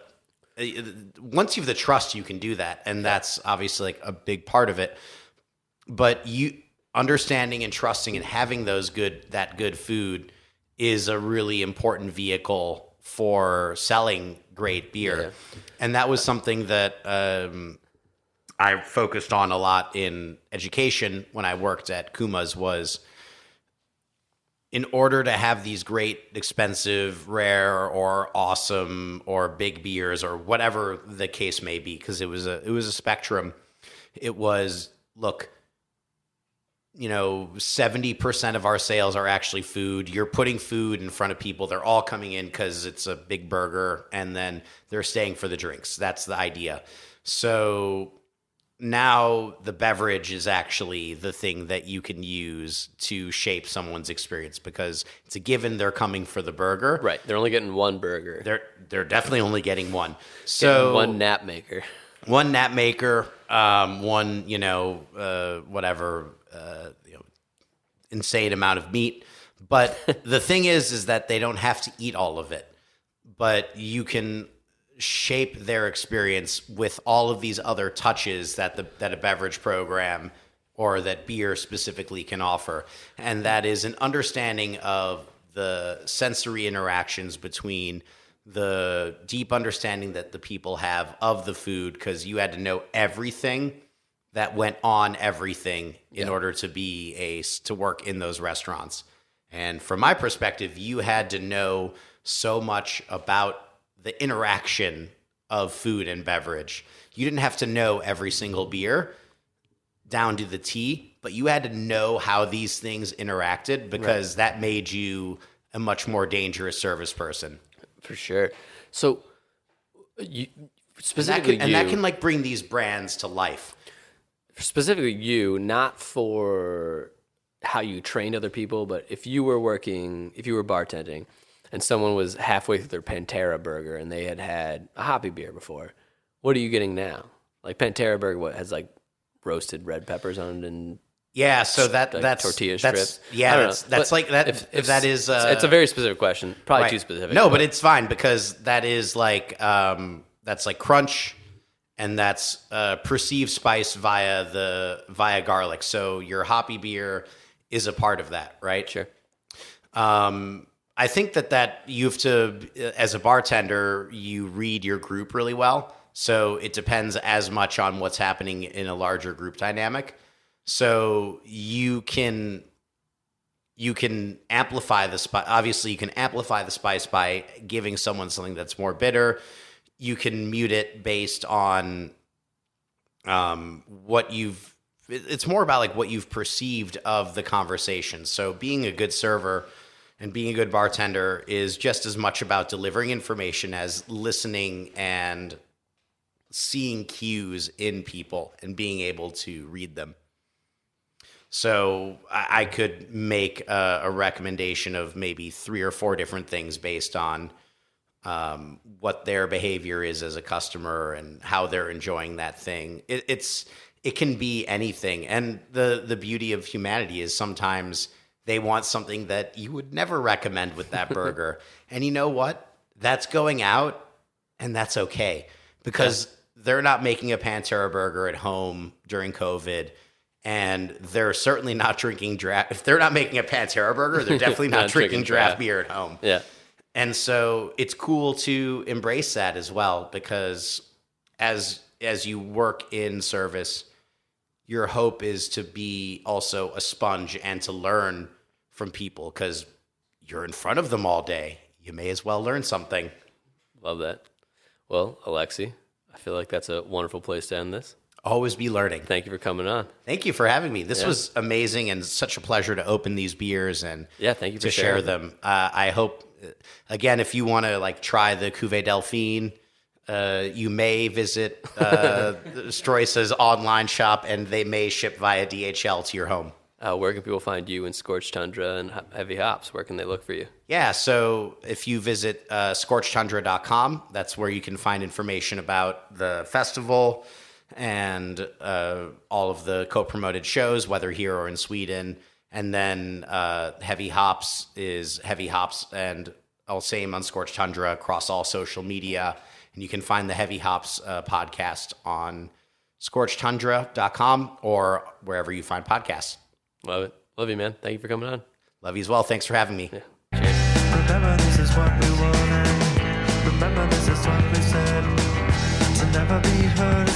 Once you have the trust, you can do that, and that's obviously like a big part of it. But you understanding and trusting and having that good food is a really important vehicle for selling great beer, and that was something that I focused on a lot in education when I worked at Kuma's. Was in order to have these great, expensive, rare, or awesome, or big beers, or whatever the case may be, because it was a spectrum. It was, look, 70% of our sales are actually food. You're putting food in front of people. They're all coming in because it's a big burger, and then they're staying for the drinks. That's the idea. So now the beverage is actually the thing that you can use to shape someone's experience, because it's a given they're coming for the burger. Right. They're only getting one burger. They're definitely only getting one. So one nap maker. One nap maker, one, whatever, insane amount of meat. But the thing is that they don't have to eat all of it, but you can shape their experience with all of these other touches that a beverage program or that beer specifically can offer. And that is an understanding of the sensory interactions between the deep understanding that the people have of the food, because you had to know everything that went on everything in order to work in those restaurants. And from my perspective, you had to know so much about the interaction of food and beverage. You didn't have to know every single beer down to the T, but you had to know how these things interacted, because that made you a much more dangerous service person. For sure. So you and that can like bring these brands to life. Specifically you, not for how you train other people, but if you were bartending and someone was halfway through their Pantera burger and they had a hoppy beer before, what are you getting now? Like Pantera burger, has like roasted red peppers on it and so that's tortilla strips. That's like that. If that is, it's a very specific question, probably too specific. No, but it's fine, because that is like that's like crunch, and that's perceived spice via garlic. So your hoppy beer is a part of that, right? Sure. I think that you have to, as a bartender, you read your group really well. So it depends as much on what's happening in a larger group dynamic. So you can amplify the spice. Obviously, you can amplify the spice by giving someone something that's more bitter. You can mute it based on what you've. It's more about like what you've perceived of the conversation. So being a good server and being a good bartender is just as much about delivering information as listening and seeing cues in people and being able to read them. So I could make a recommendation of maybe 3 or 4 different things based on what their behavior is as a customer and how they're enjoying that thing. It can be anything. And the beauty of humanity is sometimes they want something that you would never recommend with that burger. And you know what? That's going out, and that's okay, because they're not making a Pantera burger at home during COVID. And they're certainly not drinking draft. If they're not making a Pantera burger, they're definitely not drinking draft beer at home. Yeah. And so it's cool to embrace that as well, because as you work in service, your hope is to be also a sponge and to learn from people, because you're in front of them all day. You may as well learn something. Love that. Well, Alexi, I feel like that's a wonderful place to end this. Always be learning. Thank you for coming on. Thank you for having me. This was amazing and such a pleasure to open these beers and thank you for to share them. I hope, again, if you want to like try the Cuvée Delphine, you may visit Stroisa's online shop, and they may ship via DHL to your home. Where can people find you in Scorched Tundra and Heavy Hops? Where can they look for you? Yeah, so if you visit scorchtundra.com, that's where you can find information about the festival and all of the co-promoted shows, whether here or in Sweden. And then Heavy Hops is Heavy Hops and all same on Scorched Tundra across all social media. And you can find the Heavy Hops podcast on scorchedtundra.com or wherever you find podcasts. Love it. Love you, man. Thank you for coming on. Love you as well. Thanks for having me. Yeah. Cheers. Remember this is what we wanted. Remember this is what we said. To never be heard